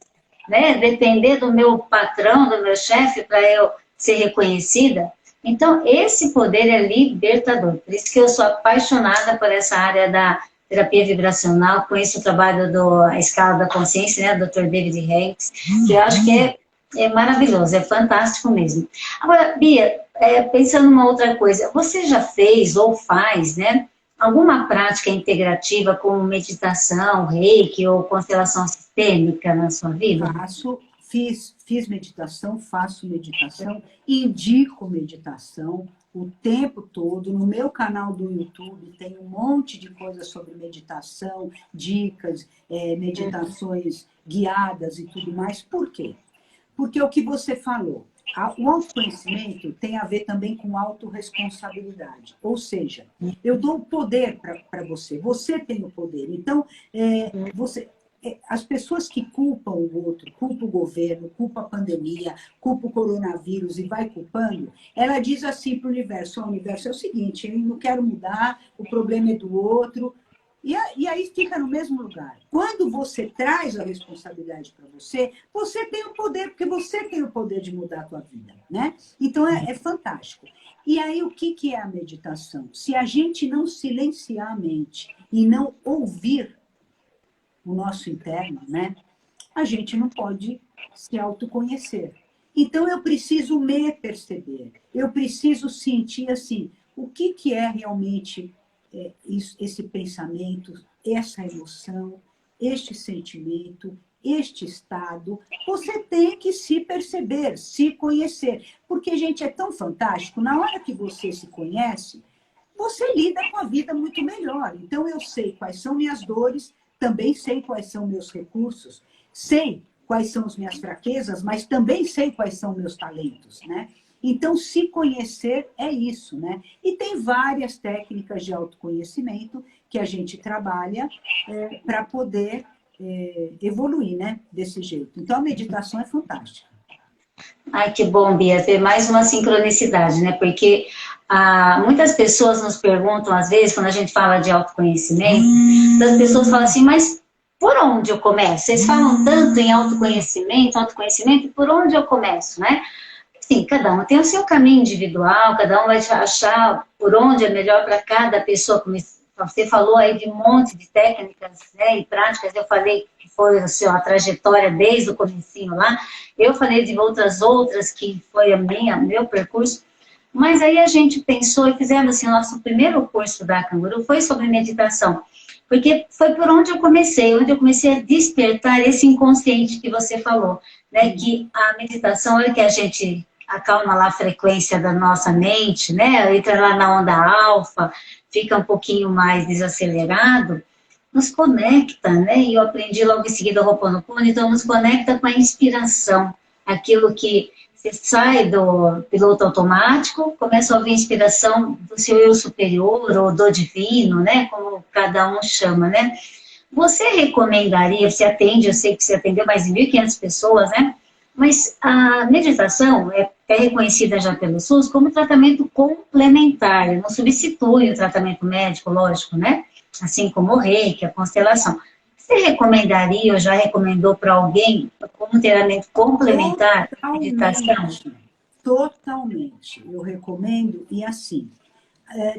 A: né? Depender do meu patrão, do meu chefe para eu ser reconhecida. Então, esse poder é libertador. Por isso que eu sou apaixonada por essa área da terapia vibracional, conheço o trabalho da escala da consciência, né, Dr. David Hicks, que eu acho que é maravilhoso, é fantástico mesmo. Agora, Bia, pensando numa outra coisa, você já fez ou faz, né, alguma prática integrativa como meditação, reiki ou constelação sistêmica na sua vida?
B: Fiz meditação, faço meditação, indico meditação o tempo todo. No meu canal do YouTube tem um monte de coisa sobre meditação, dicas, meditações guiadas e tudo mais. Por quê? Porque o que você falou, O autoconhecimento tem a ver também com autorresponsabilidade. Ou seja, eu dou o poder para você. Você tem o poder. Então, as pessoas que culpam o outro, culpam o governo, culpam a pandemia, culpam o coronavírus e vai culpando, ela diz assim para o universo, o universo é o seguinte, eu não quero mudar, o problema é do outro. E aí fica no mesmo lugar. Quando você traz a responsabilidade para você, você tem o poder, porque você tem o poder de mudar a tua vida, né? Então, é fantástico. E aí, o que é a meditação? Se a gente não silenciar a mente e não ouvir o nosso interno, né? A gente não pode se autoconhecer. Então, eu preciso me perceber. Eu preciso sentir, assim, o que é realmente esse pensamento, essa emoção, este sentimento, este estado. Você tem que se perceber, se conhecer. Porque, gente, é tão fantástico. Na hora que você se conhece, você lida com a vida muito melhor. Então, eu sei quais são minhas dores, também sei quais são meus recursos, sei quais são as minhas fraquezas, mas também sei quais são meus talentos, né? Então, se conhecer é isso, né? E tem várias técnicas de autoconhecimento que a gente trabalha para poder evoluir, né? Desse jeito. Então, a meditação é fantástica.
A: Ai, que bom, Bia, ter mais uma sincronicidade, né? Porque muitas pessoas nos perguntam, às vezes, quando a gente fala de autoconhecimento, as pessoas falam assim, mas por onde eu começo? Vocês falam tanto em autoconhecimento, por onde eu começo, né? Sim, cada um tem o seu caminho individual, cada um vai achar por onde é melhor para cada pessoa. Você falou aí de um monte de técnicas, né, e práticas, eu falei que foi a trajetória desde o comecinho lá, eu falei de outras que foi meu percurso, mas aí a gente pensou e fizemos assim, o nosso primeiro curso da Canguru foi sobre meditação, porque foi por onde eu comecei a despertar esse inconsciente que você falou, né, que a meditação é que a gente acalma lá a frequência da nossa mente, né, entra lá na onda alfa, fica um pouquinho mais desacelerado, nos conecta, né? E eu aprendi logo em seguida o Ho'oponopono, então nos conecta com a inspiração, aquilo que você sai do piloto automático, começa a ouvir a inspiração do seu eu superior ou do divino, né? Como cada um chama, né? Você recomendaria, você atende, eu sei que você atendeu mais de 1.500 pessoas, né? Mas a meditação é reconhecida já pelo SUS como tratamento complementar, não substitui o tratamento médico, lógico, né? Assim como o reiki, a constelação. Você recomendaria ou já recomendou para alguém como tratamento complementar a meditação?
B: Totalmente. Eu recomendo, e assim,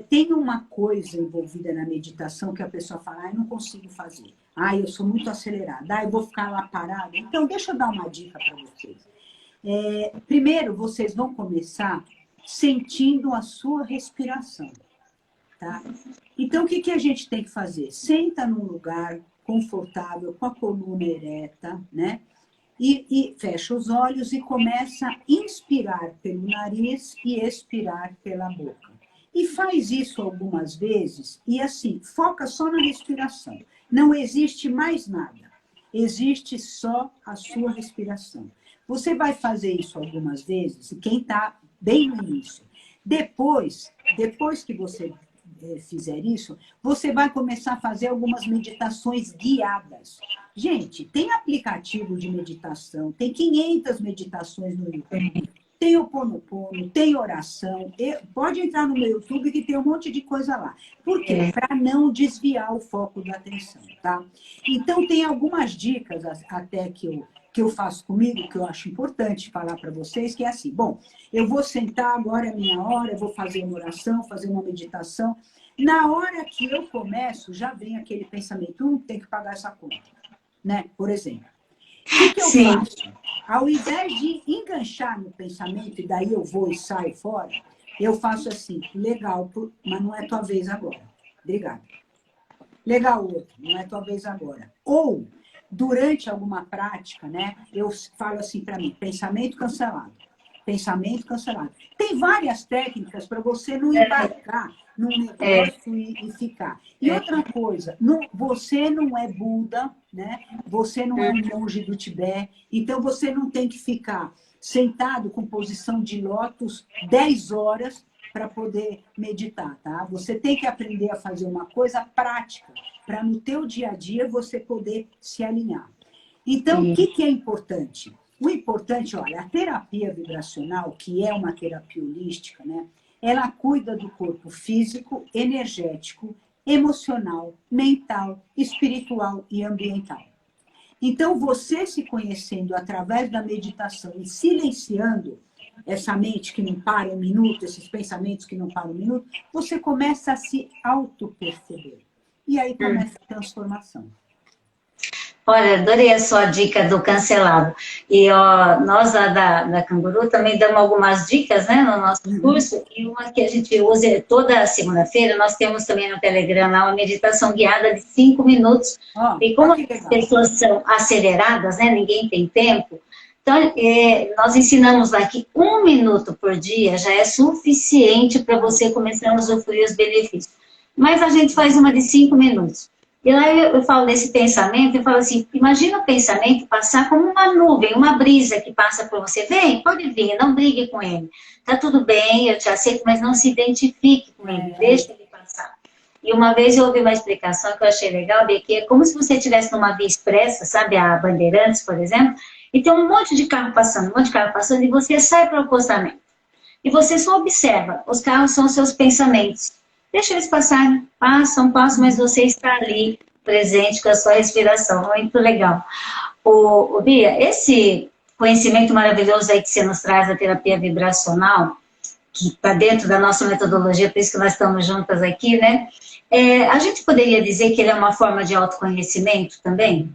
B: tem uma coisa envolvida na meditação que a pessoa fala, eu não consigo fazer. Eu sou muito acelerada, eu vou ficar lá parada. Então, deixa eu dar uma dica para vocês. Primeiro, vocês vão começar sentindo a sua respiração, tá? Então, o que a gente tem que fazer? Senta num lugar confortável, com a coluna ereta, né? E fecha os olhos e começa a inspirar pelo nariz e expirar pela boca. E faz isso algumas vezes e assim, foca só na respiração. Não existe mais nada. Existe só a sua respiração. Você vai fazer isso algumas vezes, e quem está bem no início. Depois que você fizer isso, você vai começar a fazer algumas meditações guiadas. Gente, tem aplicativo de meditação, tem 500 meditações no YouTube, tem o Ho'oponopono, tem oração, pode entrar no meu YouTube que tem um monte de coisa lá. Por quê? Para não desviar o foco da atenção, tá? Então, tem algumas dicas até que eu faço comigo, que eu acho importante falar para vocês, que é assim, bom, eu vou sentar agora, é minha hora, eu vou fazer uma oração, fazer uma meditação. Na hora que eu começo, já vem aquele pensamento, tem que pagar essa conta, né? Por exemplo. O que eu faço? Ao invés de enganchar no pensamento, e daí eu vou e saio fora, eu faço assim, legal, mas não é tua vez agora. Obrigada. Legal, outro, não é tua vez agora. Ou, durante alguma prática, né, eu falo assim para mim, pensamento cancelado. Pensamento cancelado. Tem várias técnicas para você não embarcar num negócio e ficar. E outra coisa, você não é Buda, né? Você não é um monge do Tibete, então você não tem que ficar sentado com posição de lótus 10 horas para poder meditar, tá? Você tem que aprender a fazer uma coisa prática, para no teu dia a dia você poder se alinhar. Então, o que é importante? O importante, olha, a terapia vibracional, que é uma terapia holística, né? Ela cuida do corpo físico, energético, emocional, mental, espiritual e ambiental. Então, você se conhecendo através da meditação e silenciando essa mente que não para um minuto, esses pensamentos que não param um minuto, você começa a se auto-perceber. E aí começa a transformação.
A: Olha, adorei a sua dica do cancelado. E ó, nós lá da Canguru também damos algumas dicas, né, no nosso curso, e uma que a gente usa toda segunda-feira, nós temos também no Telegram lá uma meditação guiada de 5 minutos. E como as pessoas são aceleradas, né, ninguém tem tempo, então nós ensinamos lá que 1 minuto por dia já é suficiente para você começar a usufruir os benefícios. Mas a gente faz uma de 5 minutos. E lá eu falo desse pensamento, eu falo assim, imagina o pensamento passar como uma nuvem, uma brisa que passa por você. Vem, pode vir, não brigue com ele. Tá tudo bem, eu te aceito, mas não se identifique com ele, deixa ele passar. E uma vez eu ouvi uma explicação que eu achei legal, que é como se você estivesse numa via expressa, sabe, a Bandeirantes, por exemplo, e tem um monte de carro passando, e você sai para o acostamento. E você só observa, os carros são os seus pensamentos. Deixa eles passarem, passam, mas você está ali, presente com a sua respiração. Muito legal. Bia, esse conhecimento maravilhoso aí que você nos traz da terapia vibracional, que está dentro da nossa metodologia, por isso que nós estamos juntas aqui, né? A gente poderia dizer que ele é uma forma de autoconhecimento também?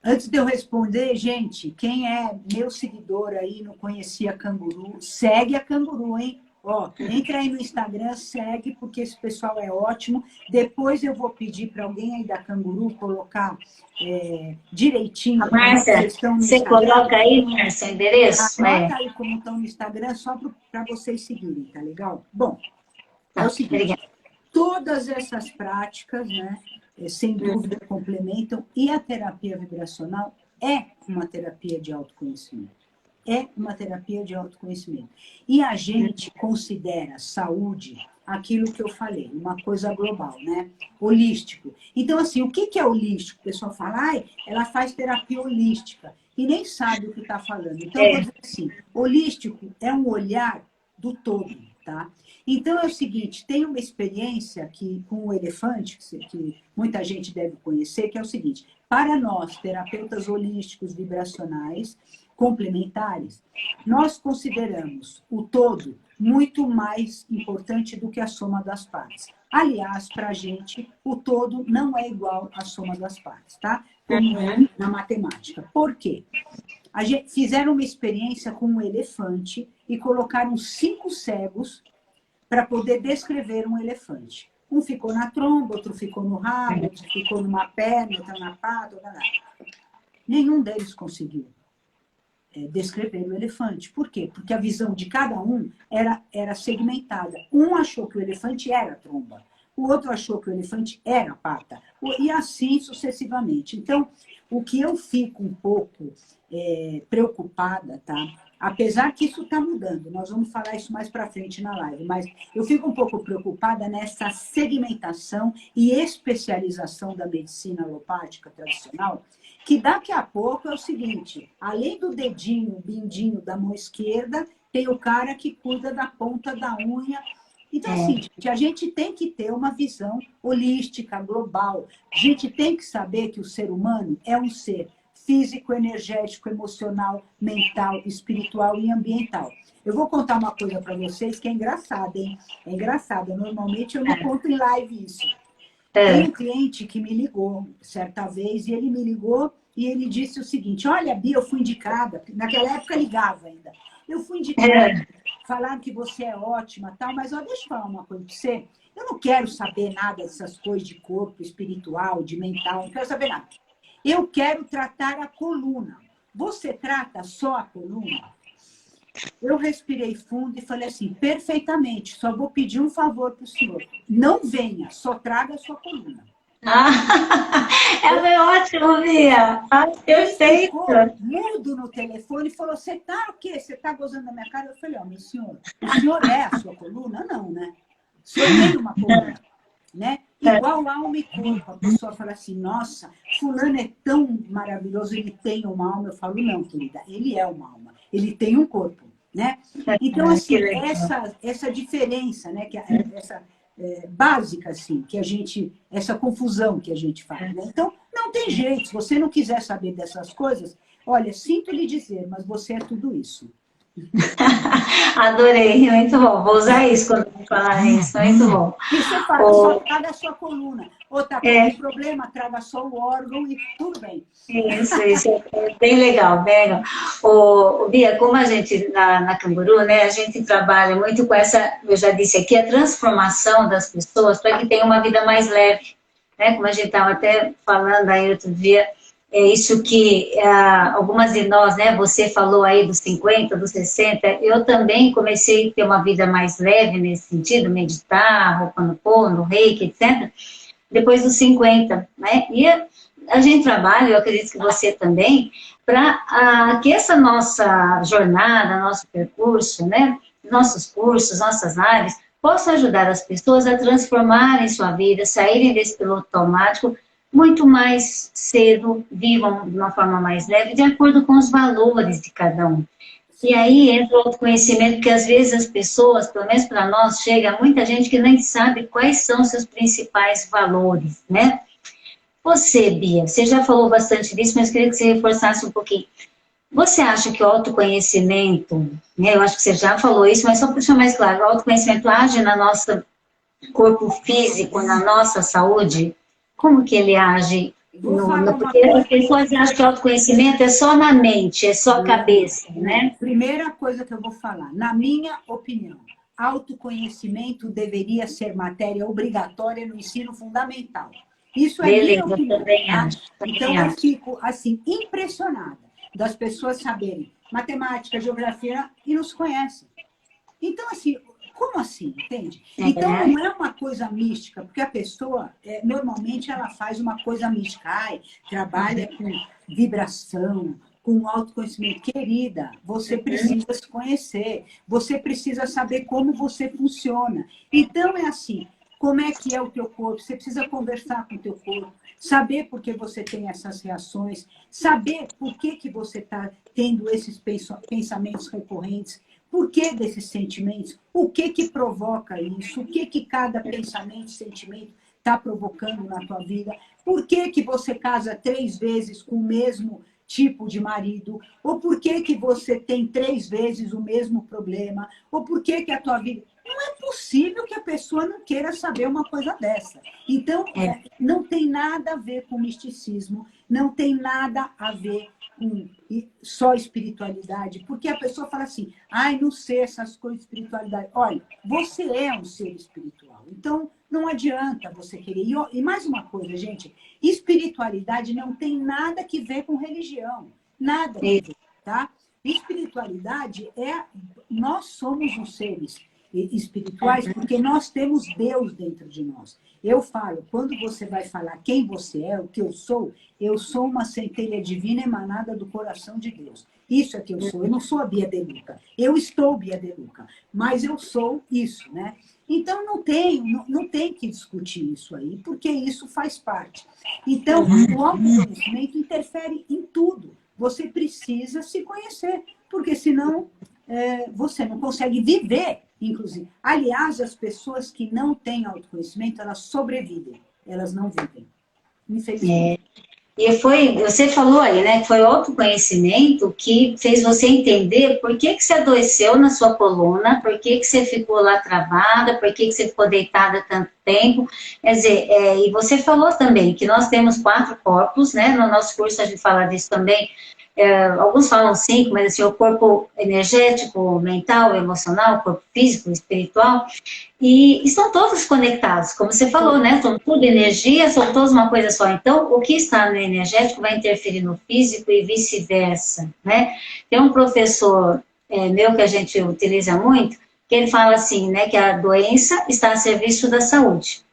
B: Antes de eu responder, gente, quem é meu seguidor aí, não conhecia a Canguru, segue a Canguru, hein? Ó, entra aí no Instagram, segue, porque esse pessoal é ótimo. Depois eu vou pedir para alguém aí da Canguru colocar direitinho.
A: Márcia, você coloca aí, Márcia, o endereço?
B: Anota aí como estão no Instagram, só para vocês seguirem, tá legal? Bom, é o seguinte, obrigada. Todas essas práticas, né, sem dúvida, complementam, e a terapia vibracional é uma terapia de autoconhecimento. É uma terapia de autoconhecimento. E a gente considera saúde aquilo que eu falei, uma coisa global, né? Holístico. Então, assim, o que é holístico? O pessoal fala, ela faz terapia holística, e nem sabe o que está falando. Então, eu vou dizer assim, holístico é um olhar do todo, tá? Então, é o seguinte, tem uma experiência com o elefante, que muita gente deve conhecer, que é o seguinte, para nós, terapeutas holísticos vibracionais, complementares, nós consideramos o todo muito mais importante do que a soma das partes. Aliás, para a gente, o todo não é igual à soma das partes, tá? Como na matemática. Por quê? Fizeram uma experiência com um elefante e colocaram 5 cegos para poder descrever um elefante. Um ficou na tromba, outro ficou no rabo, outro ficou numa perna, outro na pata, outra nada. Nenhum deles conseguiu descrever o elefante. Por quê? Porque a visão de cada um era segmentada. Um achou que o elefante era a tromba, o outro achou que o elefante era a pata, e assim sucessivamente. Então, o que eu fico um pouco preocupada, tá? Apesar que isso está mudando, nós vamos falar isso mais para frente na live, mas eu fico um pouco preocupada nessa segmentação e especialização da medicina alopática tradicional, que daqui a pouco é o seguinte, além do dedinho, bindinho da mão esquerda, tem o cara que cuida da ponta da unha. Então, assim, gente, a gente tem que ter uma visão holística, global. A gente tem que saber que o ser humano é um ser físico, energético, emocional, mental, espiritual e ambiental. Eu vou contar uma coisa para vocês que é engraçada, hein? É engraçada. Normalmente eu não conto em live isso. Tem um cliente que me ligou certa vez, e ele me ligou e ele disse o seguinte, olha, Bia, eu fui indicada, naquela época ligava ainda, eu fui indicada, falaram que você é ótima, tal, mas ó, deixa eu falar uma coisa para você, eu não quero saber nada dessas coisas de corpo espiritual, de mental, não quero saber nada. Eu quero tratar a coluna. Você trata só a coluna? Eu respirei fundo e falei assim, perfeitamente, só vou pedir um favor para o senhor. Não venha, só traga a sua coluna.
A: Foi ótimo, Bia. Ah,
B: Ele
A: perfeito.
B: ficou mudo no telefone e falou, você tá o quê? Você tá gozando da minha cara? Eu falei, ó, meu senhor, o senhor é a sua coluna? Não, né? O senhor tem uma coluna, né? Igual alma e corpo. A pessoa fala assim, nossa, fulano é tão maravilhoso, ele tem uma alma. Eu falo, não, querida, ele é uma alma. Ele tem um corpo, né? Então,
A: Que
B: assim,
A: legal.
B: essa diferença, né? Essa básica, assim, que a gente... Essa confusão que a gente faz, né? Então, não tem jeito. Se você não quiser saber dessas coisas, olha, sinto lhe dizer, mas você é tudo isso.
A: Adorei, muito bom. Vou usar isso quando eu falar isso, muito bom.
B: E você fala, só traga a sua coluna. Ou tá com algum
A: É,
B: problema, traga só o órgão e tudo bem.
A: isso é bem legal, bem legal. Bia, como a gente na Canguru, né, a gente trabalha muito com essa, eu já disse aqui, a transformação das pessoas para que tenham uma vida mais leve, né? Como a gente estava até falando aí outro dia, é isso que algumas de nós, né, você falou aí dos 50, dos 60, eu também comecei a ter uma vida mais leve nesse sentido, meditar, Ho'oponopono, Reiki, etc., depois dos 50, né? E a gente trabalha, eu acredito que você também, para que essa nossa jornada, nosso percurso, né? Nossos cursos, nossas lives, possam ajudar as pessoas a transformarem sua vida, saírem desse piloto automático muito mais cedo, vivam de uma forma mais leve, de acordo com os valores de cada um. E aí entra o autoconhecimento, que às vezes as pessoas, pelo menos para nós, chega muita gente que nem sabe quais são os seus principais valores, né? Você, Bia, você já falou bastante disso, mas queria que você reforçasse um pouquinho. Você acha que o autoconhecimento, né, eu acho que você já falou isso, mas só para deixar mais claro, o autoconhecimento age no nosso corpo físico, na nossa saúde? Como que ele age?
B: Vou falar uma
A: Porque as
B: coisa.
A: pessoas acham que o autoconhecimento é só na mente, é só
B: Não,
A: cabeça,
B: não.
A: né?
B: Primeira coisa que eu vou falar, na minha opinião, autoconhecimento deveria ser matéria obrigatória no ensino fundamental. Isso é minha
A: Beleza,
B: opinião,
A: também
B: tá?
A: acho,
B: Então
A: também
B: eu
A: acho.
B: fico assim impressionada das pessoas saberem matemática, geografia e não se conhecem. Então, assim, como assim, entende? Então,
A: É,
B: não é uma coisa mística, porque a pessoa, normalmente, ela faz uma coisa mística. Ai, trabalha com vibração, com autoconhecimento. Querida, você precisa se conhecer, você precisa saber como você funciona. Então, é assim, como é que é o teu corpo? Você precisa conversar com o teu corpo, saber por que você tem essas reações, saber por que você está tendo esses pensamentos recorrentes, por que desses sentimentos? O que provoca isso? O que cada pensamento, sentimento está provocando na tua vida? Por que você casa 3 vezes com o mesmo tipo de marido? Ou por que você tem 3 vezes o mesmo problema? Ou por que a tua vida... Não é possível que a pessoa não queira saber uma coisa dessa. Então,
A: é,
B: não tem nada a ver com misticismo, não tem nada a ver com só espiritualidade, porque a pessoa fala assim, ai, não sei essas coisas de espiritualidade. Olha, você é um ser espiritual, então não adianta você querer. E mais uma coisa, gente, espiritualidade não tem nada que ver com religião, nada que ver, tá? Espiritualidade nós somos os seres espirituais porque nós temos Deus dentro de nós. Eu falo, quando você vai falar quem você é, o que eu sou uma centelha divina emanada do coração de Deus. Isso é que eu sou. Eu não sou a Bia De Luca. Eu estou Bia De Luca, mas eu sou isso, né? Então, não tem que discutir isso aí, porque isso faz parte. Então, o autoconhecimento interfere em tudo. Você precisa se conhecer, porque senão você não consegue viver, inclusive. Aliás, as pessoas que não têm autoconhecimento, elas sobrevivem, elas não vivem, infelizmente.
A: Você falou aí, né, que foi o autoconhecimento que fez você entender por que você adoeceu na sua coluna, por que você ficou lá travada, por que você ficou deitada tanto tempo. Quer dizer, e você falou também que nós temos 4 corpos, né, no nosso curso a gente fala disso também, alguns falam 5, mas assim, o corpo energético, mental, emocional, o corpo físico, espiritual, e estão todos conectados, como você falou, né? São tudo energia, são todos uma coisa só. Então, o que está no energético vai interferir no físico e vice-versa, né? Tem um professor meu que a gente utiliza muito, que ele fala assim, né? Que a doença está a serviço da saúde.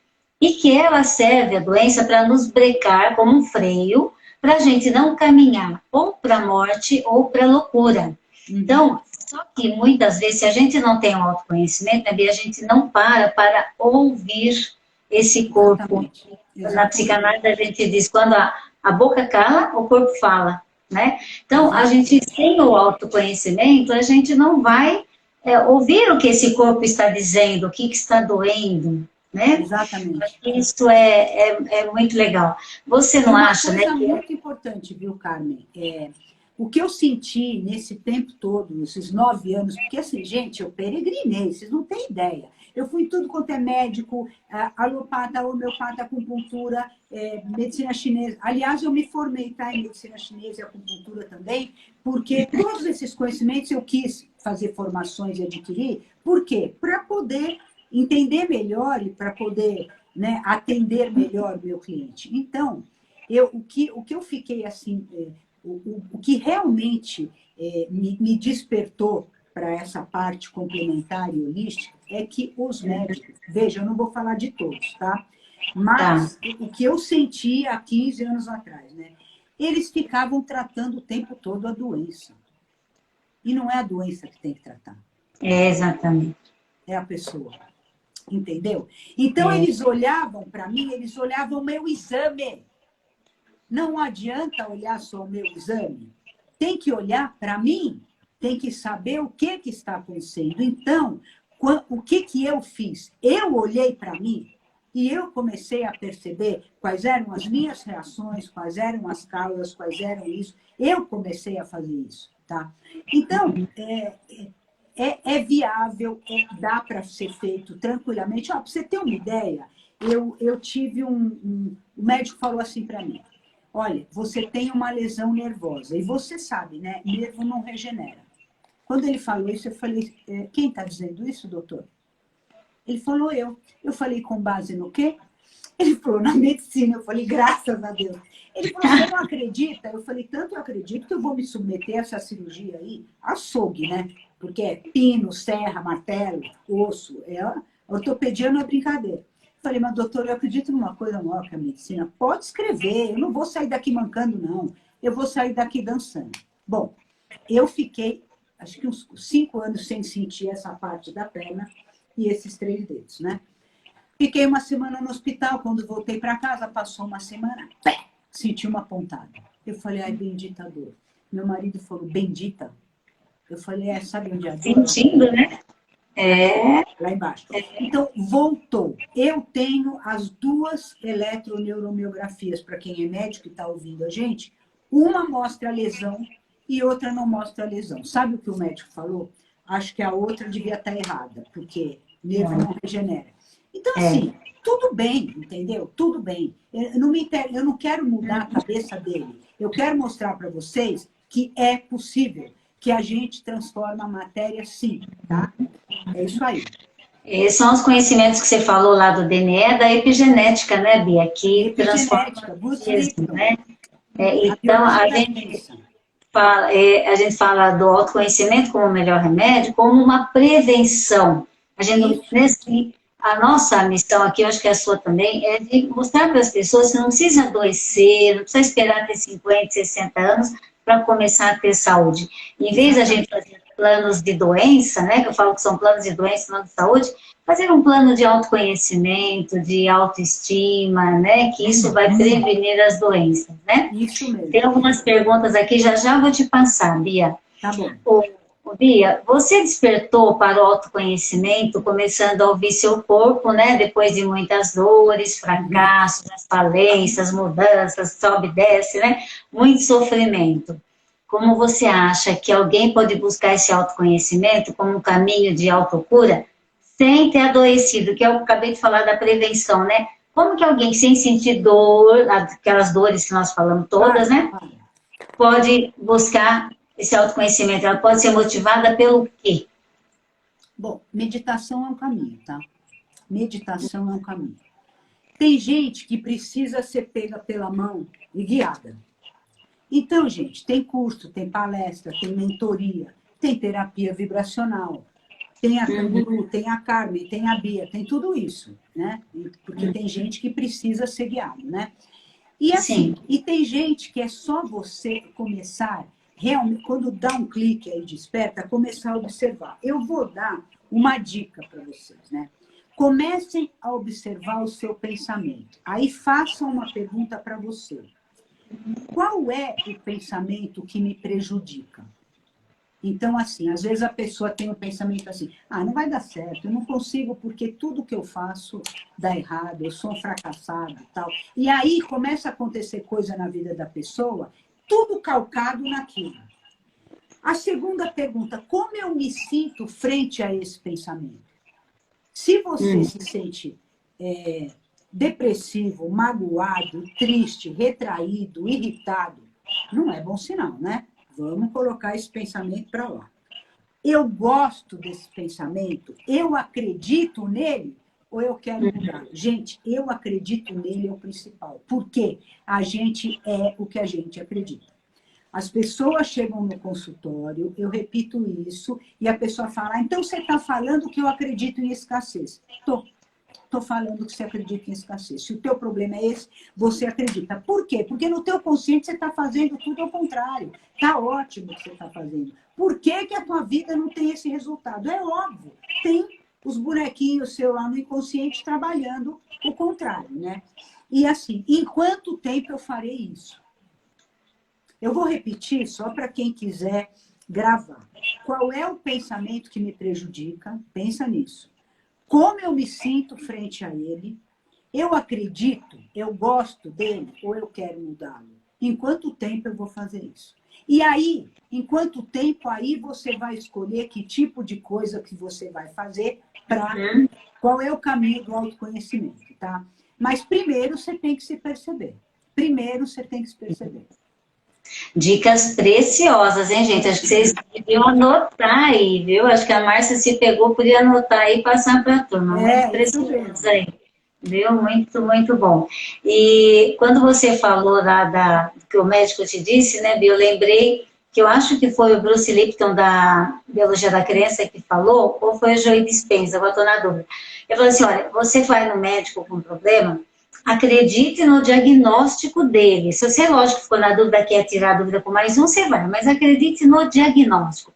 A: e que ela serve, a doença, para nos brecar como um freio, para a gente não caminhar ou para a morte ou para a loucura. Então, só que muitas vezes, se a gente não tem um autoconhecimento, né, Bia, a gente não para ouvir esse corpo.
B: Exatamente.
A: Na psicanálise a gente diz, quando a boca cala, o corpo fala, né? Então, a gente, sem o autoconhecimento, a gente não vai ouvir o que esse corpo está dizendo, o que está doendo, né?
B: Exatamente.
A: Isso é muito legal. Você não acha, né?
B: Uma coisa muito importante, viu, Carmen? O que eu senti nesse tempo todo, esses 9 anos, porque assim, gente, eu peregrinei, vocês não têm ideia. Eu fui tudo quanto é médico, alopata, homeopata, acupuntura, medicina chinesa. Aliás, eu me formei, tá, em medicina chinesa e acupuntura também, porque todos esses conhecimentos eu quis fazer formações e adquirir. Por quê? Para poder entender melhor e para poder, né, atender melhor o meu cliente. Então, o que eu fiquei assim, o que realmente me despertou para essa parte complementar e holística é que os médicos, veja, eu não vou falar de todos, tá? Mas o que eu senti há 15 anos atrás, né? Eles ficavam tratando o tempo todo a doença. E não é a doença que tem que tratar.
A: Exatamente.
B: É a pessoa. Entendeu? Então, eles olhavam para mim, eles olhavam o meu exame. Não adianta olhar só o meu exame. Tem que olhar para mim, tem que saber o que está acontecendo. Então, o que eu fiz? Eu olhei para mim e eu comecei a perceber quais eram as minhas reações, quais eram as causas, quais eram isso. Eu comecei a fazer isso, tá? Então, é viável, dá para ser feito tranquilamente. Para você ter uma ideia, eu tive o médico falou assim para mim, olha, você tem uma lesão nervosa, e você sabe, né, nervo não regenera. Quando ele falou isso, eu falei, quem está dizendo isso, doutor? Ele falou, eu. Eu falei, com base no quê? Ele falou, na medicina. Eu falei, graças a Deus. Ele falou, você não acredita? Eu falei, tanto eu acredito que eu vou me submeter a essa cirurgia aí, açougue, né? Porque é pino, serra, martelo, osso. A ortopedia não é brincadeira. Eu falei, mas doutor, eu acredito numa coisa maior que a medicina. Pode escrever, eu não vou sair daqui mancando, não. Eu vou sair daqui dançando. Bom, eu fiquei, acho que uns 5 anos sem sentir essa parte da perna e esses 3 dedos, né? Fiquei uma semana no hospital, quando voltei para casa, passou uma semana, senti uma pontada. Eu falei, ai, bendita dor. Meu marido falou, bendita? Eu falei, sabe onde é a dor?
A: Sentindo, né?
B: Lá embaixo. Então, voltou. Eu tenho as 2 eletroneuromeografias, para quem é médico e está ouvindo a gente, uma mostra a lesão e outra não mostra a lesão. Sabe o que o médico falou? Acho que a outra devia estar errada, porque nervo não regenera. Então, assim, tudo bem, entendeu? Tudo bem. Eu não quero mudar a cabeça dele. Eu quero mostrar para vocês que é possível, que a gente transforma a matéria sim, tá? É isso aí.
A: São os conhecimentos que você falou lá do DNA, da epigenética, né, Bia? Que transforma mesmo, né? Então, a gente fala do autoconhecimento como o melhor remédio, como uma prevenção. A nossa missão aqui, eu acho que a sua também, é de mostrar para as pessoas que não precisa adoecer, não precisa esperar ter 50, 60 anos para começar a ter saúde. Em vez da gente fazer planos de doença, né, que eu falo que são planos de doença, planos de saúde, fazer um plano de autoconhecimento, de autoestima, né, que isso vai prevenir as doenças, né?
B: Isso mesmo.
A: Tem algumas perguntas aqui, já vou te passar, Bia.
B: Tá bom.
A: Bia, você despertou para o autoconhecimento começando a ouvir seu corpo, né? Depois de muitas dores, fracassos, falências, mudanças, sobe e desce, né? Muito sofrimento. Como você acha que alguém pode buscar esse autoconhecimento como um caminho de autocura sem ter adoecido? Que eu acabei de falar da prevenção, né? Como que alguém sem sentir dor, aquelas dores que nós falamos todas, né? Pode buscar esse autoconhecimento? Ela pode ser motivada pelo quê?
B: Bom, meditação é um caminho, tá? Meditação é um caminho. Tem gente que precisa ser pega pela mão e guiada. Então, gente, tem curso, tem palestra, tem mentoria, tem terapia vibracional. Tem a Canguru, tem a Carmen, tem a Bia, tem tudo isso, né? Porque tem gente que precisa ser guiado, né? E assim, e tem gente que é só você começar, realmente, quando dá um clique aí desperta, começar a observar. Eu vou dar uma dica para vocês, né? Comecem a observar o seu pensamento. Aí façam uma pergunta para você. Qual é o pensamento que me prejudica? Então, assim, às vezes a pessoa tem um pensamento assim, não vai dar certo, eu não consigo porque tudo que eu faço dá errado, eu sou um fracassado e tal. E aí começa a acontecer coisa na vida da pessoa, tudo calcado naquilo. A segunda pergunta, como eu me sinto frente a esse pensamento? Se você se sente depressivo, magoado, triste, retraído, irritado, não é bom sinal, né? Vamos colocar esse pensamento para lá. Eu gosto desse pensamento? Eu acredito nele? Ou eu quero mudar? Gente, eu acredito nele é o principal. Por quê? A gente é o que a gente acredita. As pessoas chegam no consultório, eu repito isso, e a pessoa fala, então você está falando que eu acredito em escassez. Estou falando que você acredita em escassez. Se o teu problema é esse, você acredita. Por quê? Porque no teu consciente você está fazendo tudo ao contrário. Está ótimo o que você está fazendo. Por que que a tua vida não tem esse resultado? É óbvio. Tem os bonequinhos seu lá no inconsciente trabalhando o contrário, né? E assim, em quanto tempo eu farei isso? Eu vou repetir só para quem quiser gravar. Qual é o pensamento que me prejudica? Pensa nisso. Como eu me sinto frente a ele? Eu acredito, eu gosto dele ou eu quero mudá-lo? Em quanto tempo eu vou fazer isso? E aí, em quanto tempo aí você vai escolher que tipo de coisa que você vai fazer para... Qual é o caminho do autoconhecimento, tá? Mas primeiro você tem que se perceber. Primeiro você tem que se perceber.
A: Dicas preciosas, hein, gente? Acho que vocês deviam anotar aí, viu? Acho que a Márcia se pegou, podia anotar aí e passar para a turma. Muito precioso aí, viu? Muito, muito bom. E quando você falou lá que o médico te disse, né, Bia, eu lembrei que eu acho que foi o Bruce Lipton da Biologia da Crença que falou, ou foi o Joe Dispenza, agora estou na dúvida. Ele falou assim, olha, você vai no médico com problema, acredite no diagnóstico dele. Se você, lógico, ficou na dúvida, quer tirar a dúvida com mais um, você vai, mas acredite no diagnóstico.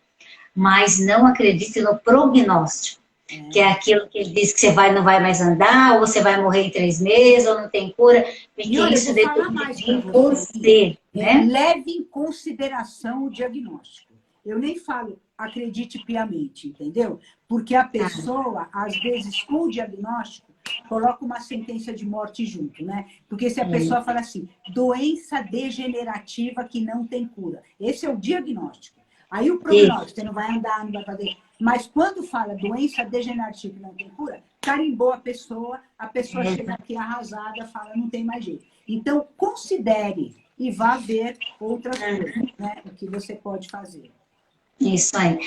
A: Mas não acredite no prognóstico, que é aquilo que ele diz que você não vai mais andar, ou você vai morrer em 3 meses, ou não tem cura, porque olha, isso depende de você. Né?
B: Leve em consideração o diagnóstico. Eu nem falo acredite piamente, entendeu? Porque a pessoa, às vezes, com o diagnóstico, coloca uma sentença de morte junto, né? Porque se a pessoa fala assim, doença degenerativa que não tem cura. Esse é o diagnóstico. Aí o prognóstico, você não vai andar, não vai fazer... Mas quando fala doença degenerativa que não tem cura, carimbou a pessoa chega aqui arrasada, fala, não tem mais jeito. Então, considere e vá ver outras coisas, né? O que você pode fazer.
A: Isso aí.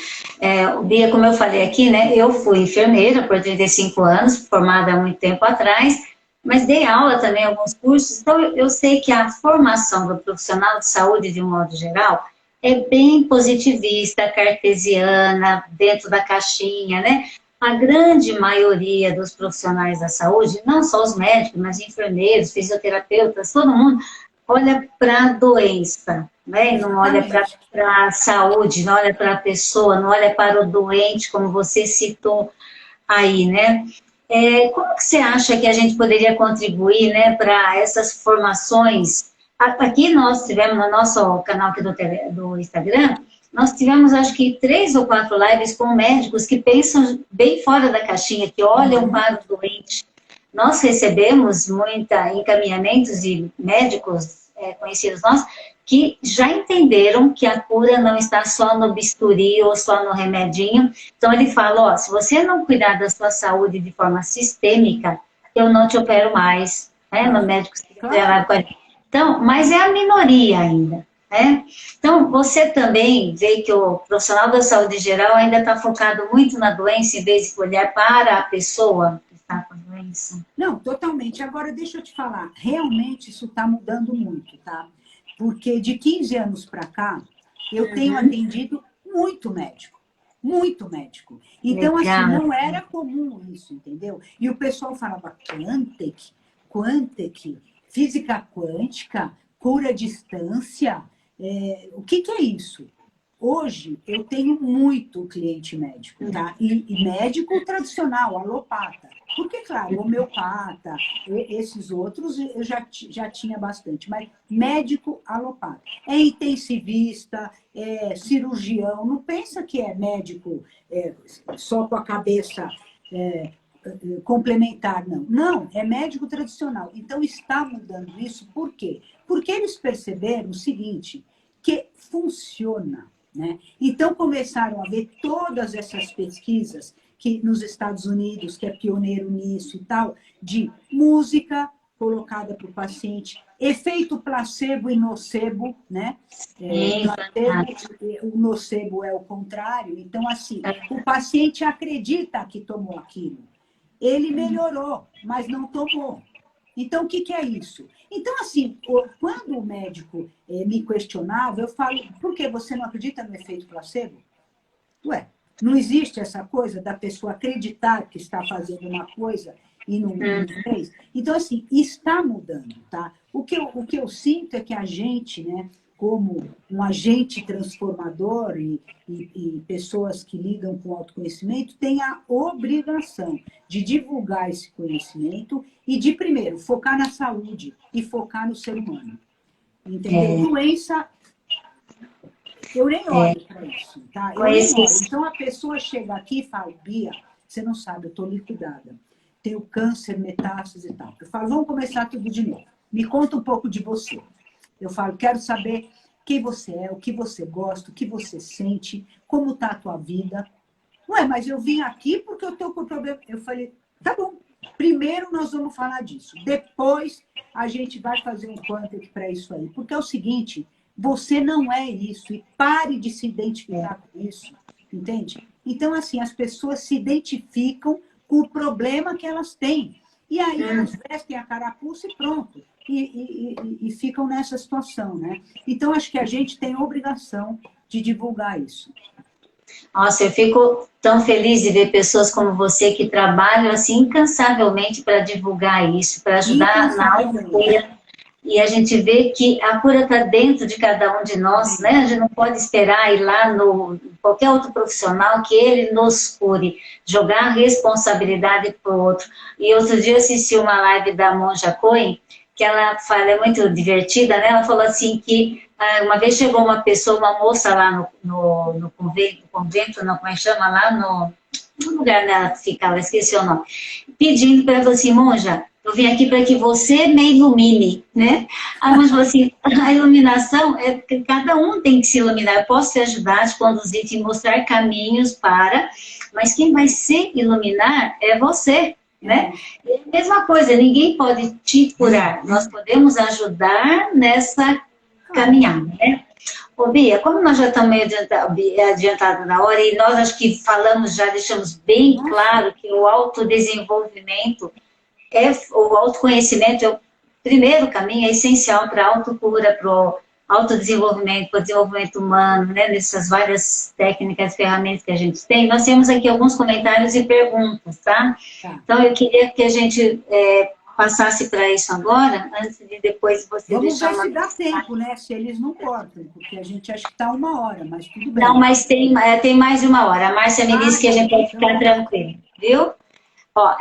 A: Bia, como eu falei aqui, né, eu fui enfermeira por 35 anos, formada há muito tempo atrás, mas dei aula também em alguns cursos, então eu sei que a formação do profissional de saúde, de um modo geral, é bem positivista, cartesiana, dentro da caixinha, né? A grande maioria dos profissionais da saúde, não só os médicos, mas enfermeiros, fisioterapeutas, todo mundo, olha para a doença, né? Não olha para a saúde, não olha para a pessoa, não olha para o doente, como você citou aí, né? Como que você acha que a gente poderia contribuir, né, para essas formações? Aqui nós tivemos, no nosso canal aqui do Instagram, nós tivemos, acho que 3 ou 4 lives com médicos que pensam bem fora da caixinha, que olham para o doente. Nós recebemos muita encaminhamentos de médicos conhecidos nossos que já entenderam que a cura não está só no bisturi ou só no remedinho. Então ele fala, se você não cuidar da sua saúde de forma sistêmica, eu não te opero mais, né? No médico então, mas é a minoria ainda, né? Então, você também vê que o profissional da saúde geral ainda está focado muito na doença em vez de olhar para a pessoa que está com a doença.
B: Não, totalmente. Agora, deixa eu te falar, realmente isso está mudando muito, tá? Porque de 15 anos para cá, eu tenho atendido muito médico. muito médico. Então,
A: Legal.
B: assim, não era comum isso, entendeu? E o pessoal falava Quantic, física quântica, cura à distância. O que é isso? Hoje, eu tenho muito cliente médico, tá? E médico tradicional, alopata. Porque, claro, homeopata, esses outros eu já tinha bastante, mas médico alopata. É intensivista, é cirurgião, não pensa que é médico só com a cabeça complementar, não. Não, é médico tradicional. Então, está mudando isso, por quê? Porque eles perceberam o seguinte, que funciona. Né? Então, começaram a ver todas essas pesquisas que nos Estados Unidos, que é pioneiro nisso e tal, de música colocada para o paciente, efeito placebo e nocebo, né? O nocebo é o contrário. Então, assim, o paciente acredita que tomou aquilo. Ele melhorou, mas não tomou. Então, o que é isso? Então, assim, quando o médico me questionava, eu falo, por que você não acredita no efeito placebo? Ué, não existe essa coisa da pessoa acreditar que está fazendo uma coisa e não fez? Então, assim, está mudando, tá? O que eu sinto é que a gente, né, como um agente transformador e pessoas que lidam com autoconhecimento, tem a obrigação de divulgar esse conhecimento e de, primeiro, focar na saúde e focar no ser humano. Entendeu? Doença, eu nem olho para isso, tá? Eu nem olho. Então, a pessoa chega aqui e fala, Bia, você não sabe, eu estou liquidada. Tenho câncer, metástase e tal. Eu falo, vamos começar tudo de novo. Me conta um pouco de você. Eu falo, quero saber quem você é, o que você gosta, o que você sente, como está a tua vida. Ué, mas eu vim aqui porque eu estou com problema. Eu falei, tá bom. Primeiro nós vamos falar disso. Depois a gente vai fazer um Quantic para isso aí. Porque é o seguinte, você não é isso. E pare de se identificar com isso. Entende? Então, assim, as pessoas se identificam com o problema que elas têm. E aí elas vestem a carapuça e pronto. E ficam nessa situação, né? Então, acho que a gente tem obrigação de divulgar isso.
A: Nossa, eu fico tão feliz de ver pessoas como você que trabalham assim incansavelmente para divulgar isso, para ajudar na autocura. E a gente vê que a cura está dentro de cada um de nós, né? A gente não pode esperar ir lá no qualquer outro profissional que ele nos cure, jogar a responsabilidade para o outro. E outro dia eu assisti uma live da Monja Coen, que ela fala, é muito divertida, né? Ela falou assim que uma vez chegou uma pessoa, uma moça lá no convento, não, como é que chama? Lá no lugar dela que ficava, esqueci o nome, pedindo para ela, falou assim, monja, eu vim aqui para que você me ilumine, né? A monja falou assim, a iluminação é que cada um tem que se iluminar, eu posso te ajudar, te conduzir, te mostrar caminhos para, mas quem vai se iluminar é você. Né? É a mesma coisa, ninguém pode te curar, nós podemos ajudar nessa caminhada, né? Ô, Bia, como nós já estamos meio adiantados na hora, e nós acho que falamos já, deixamos bem claro que o autodesenvolvimento, o autoconhecimento é o primeiro caminho, é essencial para a autocura, para o autodesenvolvimento, para o desenvolvimento humano, né, nessas várias técnicas, ferramentas que a gente tem. Nós temos aqui alguns comentários e perguntas, tá? Então, eu queria que a gente passasse para isso agora, antes de depois você
B: Vamos
A: deixar
B: ver se dá tempo, né? Se eles não cortam, porque a gente acha que está 1 hora, mas tudo bem.
A: Não, mas tem mais de 1 hora. A Márcia me disse que a gente pode ficar tranquilo, viu? Ó,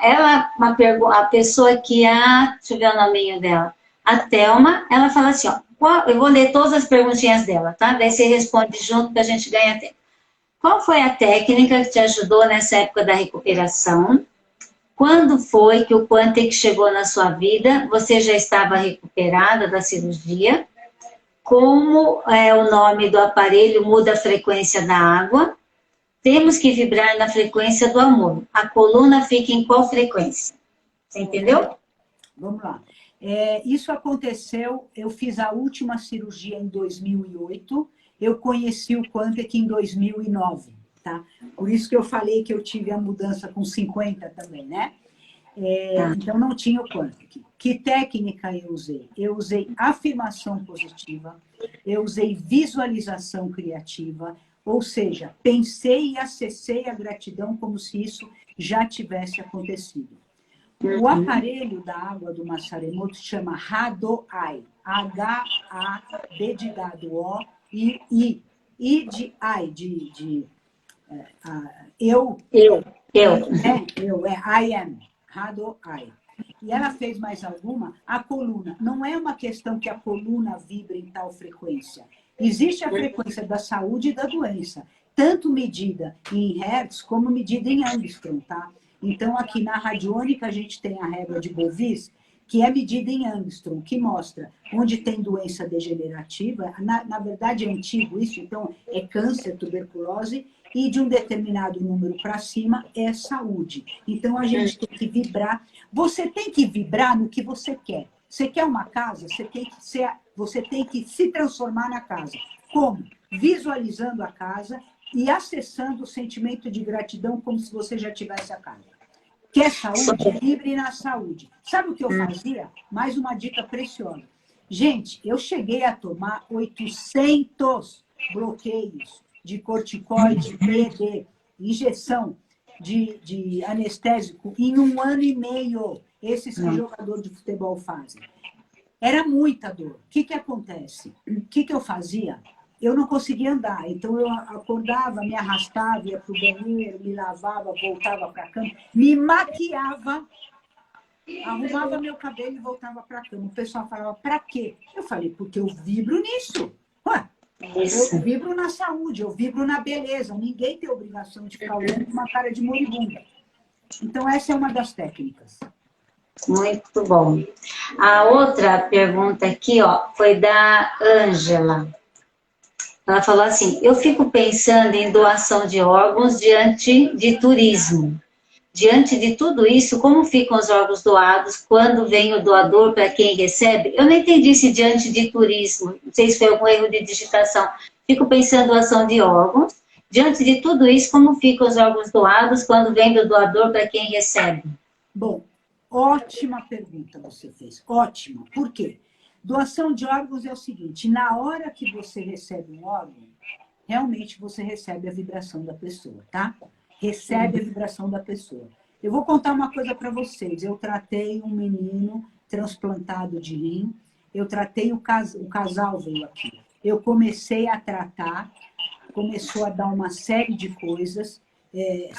A: a pessoa que deixa eu ver o nominho dela, a Thelma, ela fala assim, ó, eu vou ler todas as perguntinhas dela, tá? Daí você responde junto para a gente ganhar tempo. Qual foi a técnica que te ajudou nessa época da recuperação? Quando foi que o Quantic chegou na sua vida? Você já estava recuperada da cirurgia? Como o nome do aparelho muda a frequência da água? Temos que vibrar na frequência do amor. A coluna fica em qual frequência? Você entendeu?
B: Vamos lá. Isso aconteceu, eu fiz a última cirurgia em 2008, eu conheci o Quantic em 2009, tá? Por isso que eu falei que eu tive a mudança com 50 também, né? Então, não tinha o Quantic. Que técnica eu usei? Eu usei afirmação positiva, eu usei visualização criativa, Ou seja, pensei e acessei a gratidão como se isso já tivesse acontecido. O aparelho da água do Masaru Emoto chama Hadoai. H-A-D de dado, O-I-I. I de ai, eu.
A: Eu.
B: I am. Hadoai. E ela fez mais alguma? A coluna. Não é uma questão que a coluna vibra em tal frequência. Existe a frequência da saúde e da doença, tanto medida em hertz como medida em angstrom, tá? Então, aqui na radiônica, a gente tem a régua de Bovis, que é medida em angstrom, que mostra onde tem doença degenerativa. Na verdade, é antigo isso, então é câncer, tuberculose, e de um determinado número para cima é saúde. Então, a gente tem que vibrar. Você tem que vibrar no que você quer. Você quer uma casa, você tem que se transformar na casa. Como? Visualizando a casa e acessando o sentimento de gratidão como se você já tivesse a casa. Quer saúde? Vibre na saúde. Sabe o que eu fazia? Mais uma dica preciosa. Gente, eu cheguei a tomar 800 bloqueios de corticoide, ED, injeção de anestésico em 1 ano e meio. Esses que jogadores de futebol fazem. Era muita dor. O que acontece? O que eu fazia? Eu não conseguia andar. Então, eu acordava, me arrastava, ia para o banheiro, me lavava, voltava para a cama, me maquiava, arrumava meu cabelo e voltava para a cama. O pessoal falava, para quê? Eu falei, porque eu vibro nisso. Ué, eu vibro na saúde, eu vibro na beleza. Ninguém tem obrigação de ficar olhando com uma cara de moribunda. Então, essa é uma das técnicas.
A: Muito bom. A outra pergunta aqui, ó, foi da Ângela. Ela falou assim, eu fico pensando em doação de órgãos diante de turismo. Diante de tudo isso, como ficam os órgãos doados quando vem o doador para quem recebe? Eu não entendi se diante de turismo, não sei se foi algum erro de digitação. Fico pensando em doação de órgãos. Diante de tudo isso, como ficam os órgãos doados quando vem do doador para quem recebe?
B: Bom, ótima pergunta você fez, ótima. Por quê? Doação de órgãos é o seguinte, na hora que você recebe um órgão, realmente você recebe a vibração da pessoa, tá? Recebe a vibração da pessoa. Eu vou contar uma coisa para vocês. Eu tratei um menino transplantado de rim, eu tratei o casal veio aqui. Eu comecei a tratar, começou a dar uma série de coisas,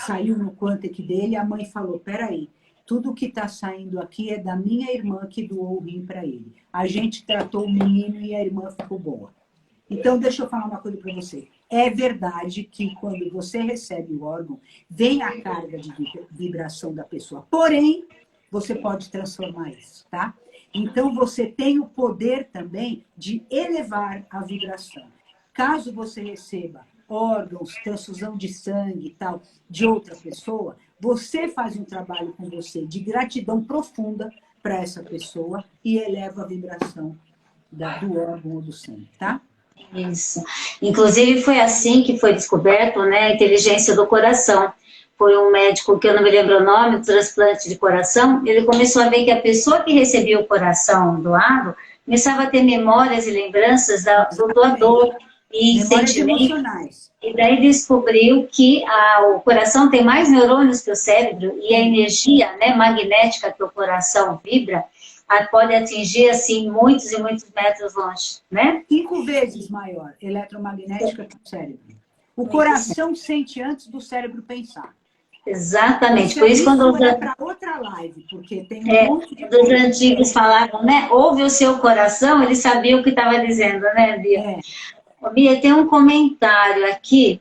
B: saiu no Quantec dele, a mãe falou, peraí, tudo que está saindo aqui é da minha irmã que doou o rim para ele. A gente tratou o menino e a irmã ficou boa. Então, deixa eu falar uma coisa para você. É verdade que quando você recebe o órgão, vem a carga de vibração da pessoa. Porém, você pode transformar isso, tá? Então, você tem o poder também de elevar a vibração. Caso você receba órgãos, transfusão de sangue e tal, de outra pessoa, você faz um trabalho com você de gratidão profunda para essa pessoa e eleva a vibração do órgão ou do sangue, tá?
A: Isso. Inclusive, foi assim que foi descoberto, né, a inteligência do coração. Foi um médico, que eu não me lembro o nome, transplante de coração, ele começou a ver que a pessoa que recebia o coração doado começava a ter memórias e lembranças do doador e sentimentos. E daí descobriu que o coração tem mais neurônios que o cérebro e a energia, né, magnética que o coração vibra pode atingir, assim, muitos e muitos metros longe, né?
B: 5 vezes maior eletromagnética que o cérebro. O coração sente antes do cérebro pensar.
A: Exatamente. Por isso, quando
B: para outra live, porque tem um monte de
A: dos antigos falavam, né? Ouve o seu coração, ele sabia o que estava dizendo, né, Bia? Bia, tem um comentário aqui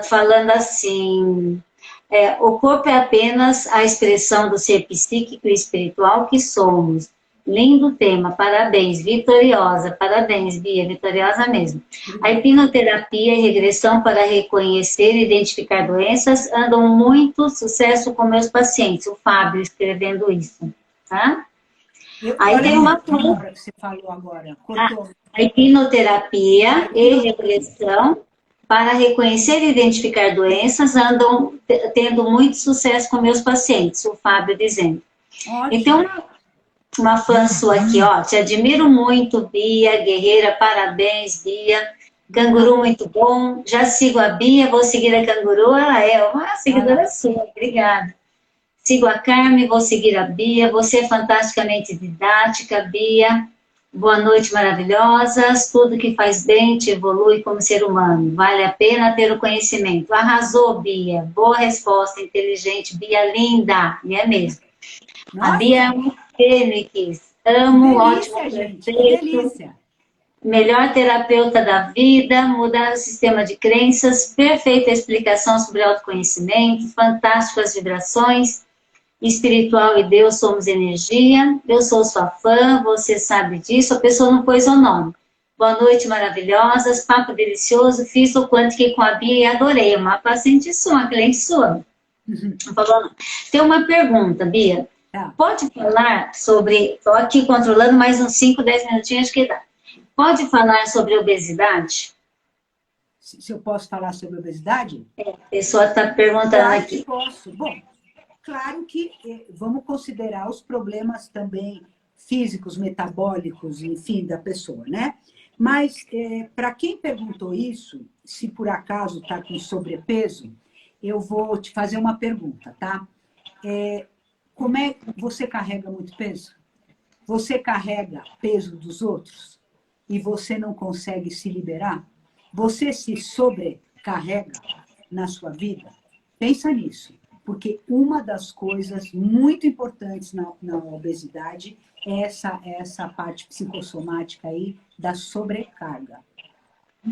A: falando assim... o corpo é apenas a expressão do ser psíquico e espiritual que somos. Lindo tema, parabéns, vitoriosa, parabéns, Bia, vitoriosa mesmo. A hipnoterapia e regressão para reconhecer e identificar doenças andam muito sucesso com meus pacientes, o Fábio escrevendo isso, tá?
B: Aí tem uma palavra que você falou agora,
A: a hipnoterapia e regressão para reconhecer e identificar doenças, andam tendo muito sucesso com meus pacientes, o Fábio dizendo. Ótimo. Então, uma fã sua aqui, ó, te admiro muito, Bia, guerreira, parabéns, Bia, Canguru muito bom. Já sigo a Bia, vou seguir a Canguru. Ela é uma seguidora sua, obrigada. Sigo a Carmen, vou seguir a Bia. Você é fantasticamente didática, Bia. Boa noite, maravilhosas. Tudo que faz bem te evolui como ser humano. Vale a pena ter o conhecimento. Arrasou, Bia. Boa resposta, inteligente. Bia, linda. E é mesmo.
B: Nossa,
A: A Bia é um fênix. Amo,
B: delícia,
A: ótimo,
B: gente, que
A: perfeito.
B: delícia.
A: Melhor terapeuta da vida, mudar o sistema de crenças, perfeita explicação sobre autoconhecimento, fantásticas vibrações, espiritual e Deus somos energia, eu sou sua fã, você sabe disso, a pessoa não pôs o nome. Boa noite, maravilhosas, papo delicioso, fiz o Quantic com a Bia e adorei, uma paciente sua, uma cliente sua. Tem uma pergunta, Bia, pode falar sobre, estou aqui controlando mais uns 5, 10 minutinhos, acho que dá. Pode falar sobre obesidade?
B: Se eu posso falar sobre obesidade?
A: A pessoa está perguntando
B: Claro
A: aqui.
B: que posso. Bom, claro que vamos considerar os problemas também físicos, metabólicos, enfim, da pessoa, né? Mas, para quem perguntou isso, se por acaso está com sobrepeso, eu vou te fazer uma pergunta, tá? Como é que você carrega muito peso? Você carrega peso dos outros e você não consegue se liberar? Você se sobrecarrega na sua vida? Pensa nisso, porque uma das coisas muito importantes na obesidade é essa parte psicossomática aí da sobrecarga.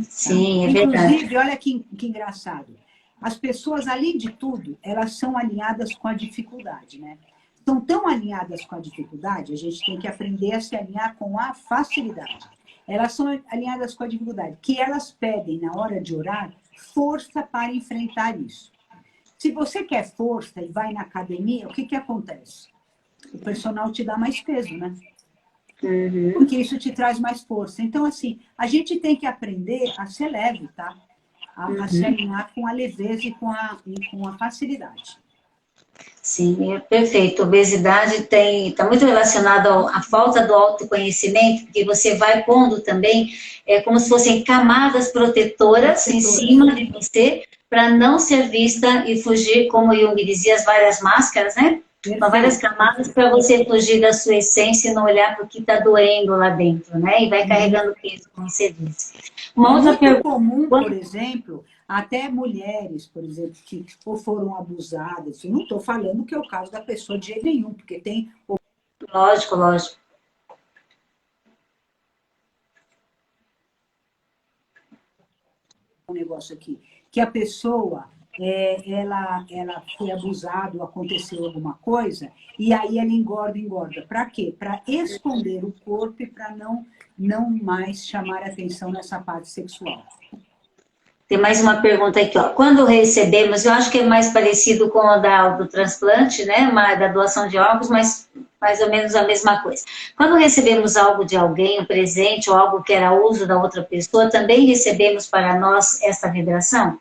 A: Sim,
B: Tá?
A: é verdade.
B: Inclusive, olha que engraçado. As pessoas, além de tudo, elas são alinhadas com a dificuldade, né? Estão tão alinhadas com a dificuldade, a gente tem que aprender a se alinhar com a facilidade. Elas são alinhadas com a dificuldade, que elas pedem, na hora de orar, força para enfrentar isso. Se você quer força e vai na academia, o que acontece? O personal te dá mais peso, né?
A: Uhum.
B: Porque isso te traz mais força. Então, assim, a gente tem que aprender a ser leve, tá? A se alinhar com a leveza e com a facilidade.
A: Sim, é perfeito. Obesidade está muito relacionada à falta do autoconhecimento, porque você vai pondo também, como se fossem camadas protetoras em cima de você, para não ser vista e fugir, como Jung dizia, as várias máscaras, né? São várias camadas para você fugir da sua essência e não olhar para o que está doendo lá dentro, né? E vai carregando peso, como você disse. Uma outra pergunta.
B: Comum, por exemplo, até mulheres, por exemplo, que ou foram abusadas. Eu não estou falando que é o caso da pessoa de jeito nenhum, porque tem...
A: Lógico, lógico.
B: Um negócio aqui, que a pessoa... ela foi abusada ou aconteceu alguma coisa, e aí ela engorda. Para quê? Para esconder o corpo e para não mais chamar atenção nessa parte sexual.
A: Tem mais uma pergunta aqui, ó. Quando recebemos, eu acho que é mais parecido com o do transplante, né? Da doação de órgãos, mas mais ou menos a mesma coisa. Quando recebemos algo de alguém, um presente ou algo que era uso da outra pessoa, também recebemos para nós essa vibração?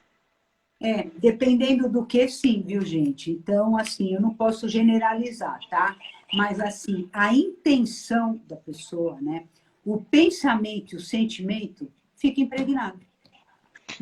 B: Dependendo do que, sim, viu, gente? Então, assim, eu não posso generalizar, tá? Mas, assim, a intenção da pessoa, né? O pensamento e o sentimento fica impregnado.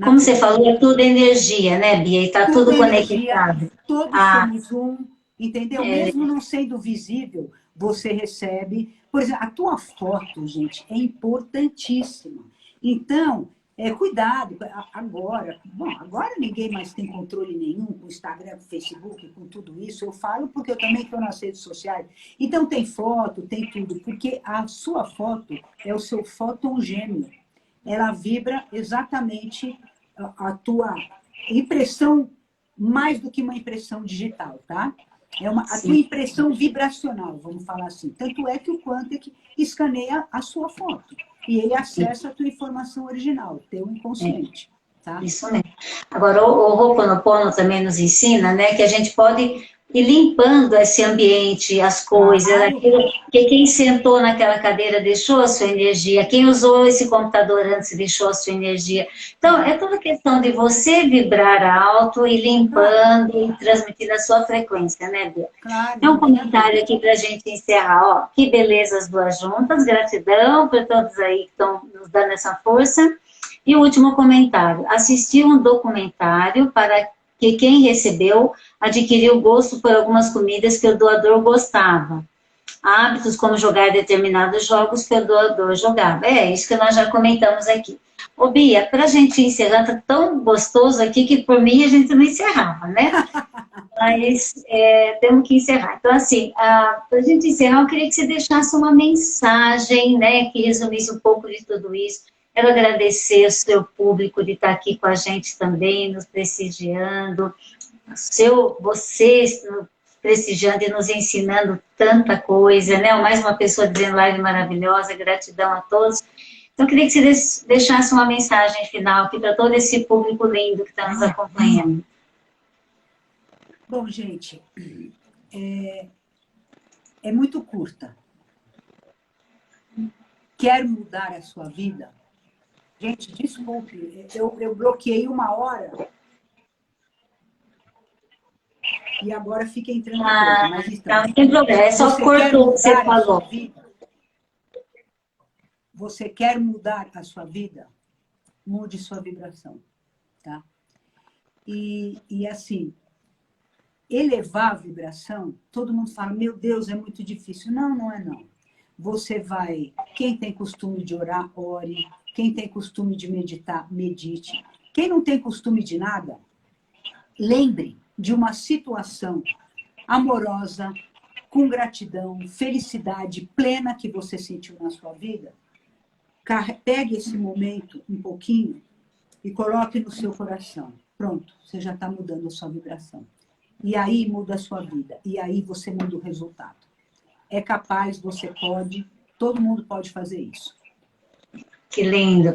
A: Como você falou, é tudo energia, né, Bia? E está tudo conectado.
B: Todos somos um, entendeu? Mesmo não sendo visível, você recebe... Por exemplo, a tua foto, gente, é importantíssima. Então... cuidado, agora ninguém mais tem controle nenhum com o Instagram, com o Facebook, com tudo isso. Eu falo porque eu também estou nas redes sociais. Então tem foto, tem tudo, porque a sua foto é o seu fóton gêmeo. Ela vibra exatamente a tua impressão, mais do que uma impressão digital, tá? A tua impressão vibracional, vamos falar assim. Tanto é que o Quantic escaneia a sua foto. E ele acessa a tua informação original, teu inconsciente. Tá?
A: Isso mesmo. Agora, o Ho'oponopono também nos ensina, né, que a gente pode ir limpando esse ambiente, as coisas, aquilo, que quem sentou naquela cadeira deixou a sua energia, quem usou esse computador antes deixou a sua energia. Então, é toda questão de você vibrar alto e limpando e transmitindo a sua frequência, né, Bia?
B: Claro.
A: Tem um comentário aqui para a gente encerrar, ó. Que beleza as duas juntas, gratidão para todos aí que estão nos dando essa força. E o último comentário, assisti um documentário para que quem recebeu adquiriu gosto por algumas comidas que o doador gostava. Hábitos como jogar determinados jogos que o doador jogava. É isso que nós já comentamos aqui. Ô Bia, para a gente encerrar, tá tão gostoso aqui que por mim a gente não encerrava, né? Mas temos que encerrar. Então, assim, para a gente encerrar, eu queria que você deixasse uma mensagem, né, que resumisse um pouco de tudo isso. Quero agradecer o seu público de estar aqui com a gente também, nos prestigiando, vocês prestigiando e nos ensinando tanta coisa, né? Mais uma pessoa dizendo live maravilhosa, gratidão a todos. Então, eu queria que você deixasse uma mensagem final aqui para todo esse público lindo que está nos acompanhando.
B: Bom, gente, é muito curta. Quer mudar a sua vida? Gente, desculpe, eu bloqueei 1 hora e agora fica entrando coisa. Mas então,
A: não tem problema, é só cortou o que você falou.
B: Você quer mudar a sua vida? Mude sua vibração, tá? E assim, elevar a vibração, todo mundo fala, meu Deus, é muito difícil. Não, não é não. Você vai, quem tem costume de orar, ore. Quem tem costume de meditar, medite. Quem não tem costume de nada, lembre de uma situação amorosa, com gratidão, felicidade plena que você sentiu na sua vida. Pegue esse momento um pouquinho e coloque no seu coração. Pronto, você já está mudando a sua vibração. E aí muda a sua vida. E aí você muda o resultado. É capaz, você pode, todo mundo pode fazer isso.
A: Que lindo.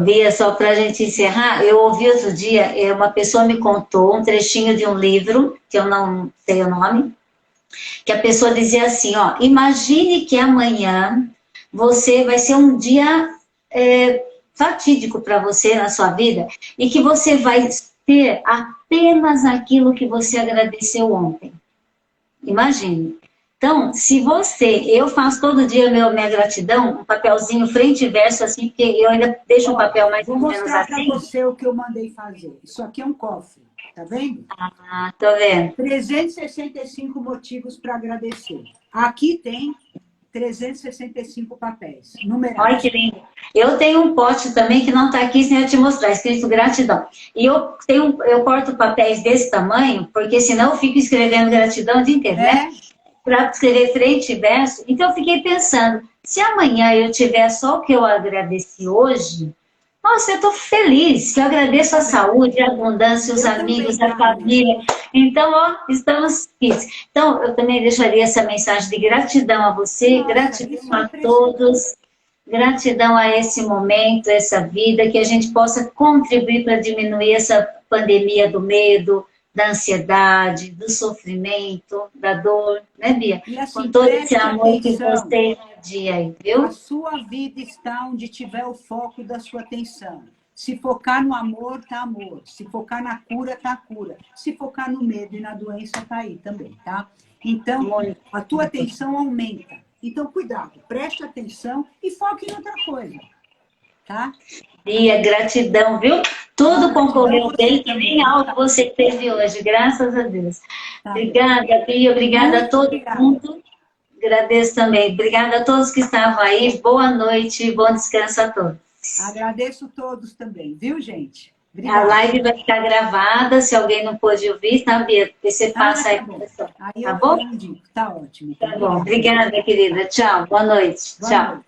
A: Bia, só para a gente encerrar, eu ouvi outro dia, uma pessoa me contou um trechinho de um livro, que eu não sei o nome, que a pessoa dizia assim, ó, imagine que amanhã vai ser um dia fatídico para você na sua vida e que você vai ter apenas aquilo que você agradeceu ontem. Imagine. Então, eu faço todo dia minha gratidão, um papelzinho frente e verso, assim, porque eu ainda deixo um papel mais ou menos assim.
B: Vou mostrar para você o que eu mandei fazer. Isso aqui é um cofre, tá vendo?
A: Ah, tô vendo.
B: 365 motivos para agradecer. Aqui tem 365 papéis, numerados.
A: Olha que lindo. Eu tenho um pote também que não está aqui sem eu te mostrar, escrito gratidão. E eu corto papéis desse tamanho, porque senão eu fico escrevendo gratidão o dia inteiro, né? Para escrever frente e verso. Então, eu fiquei pensando, se amanhã eu tiver só o que eu agradeci hoje, nossa, eu estou feliz, eu agradeço a saúde, a abundância, os amigos, a família. Então, ó, estamos quites. Então, eu também deixaria essa mensagem de gratidão a você, gratidão a todos, gratidão a esse momento, essa vida, que a gente possa contribuir para diminuir essa pandemia do medo, da ansiedade, do sofrimento, da dor, né, Bia?
B: E assim,
A: com todo esse amor que você irradia aí, viu?
B: A sua vida está onde tiver o foco da sua atenção. Se focar no amor, tá amor. Se focar na cura, tá cura. Se focar no medo e na doença, tá aí também, tá? Então, a tua atenção aumenta. Então, cuidado, preste atenção e foque em outra coisa, tá?
A: Bia, gratidão, viu? Tudo concorreu bem, que nem algo você teve hoje, graças a Deus. Tá. Obrigada, Bia, obrigada a todo mundo. Agradeço também. Obrigada a todos que estavam aí. Boa noite, bom descanso a todos.
B: Agradeço todos também, viu, gente? Obrigada.
A: A live vai ficar gravada, se alguém não pôde ouvir, tá, Bia? Você passa aí para o pessoal.
B: Aí tá bom? Tá ótimo.
A: Tá bom. Obrigada, querida. Tchau. Boa noite. Tchau.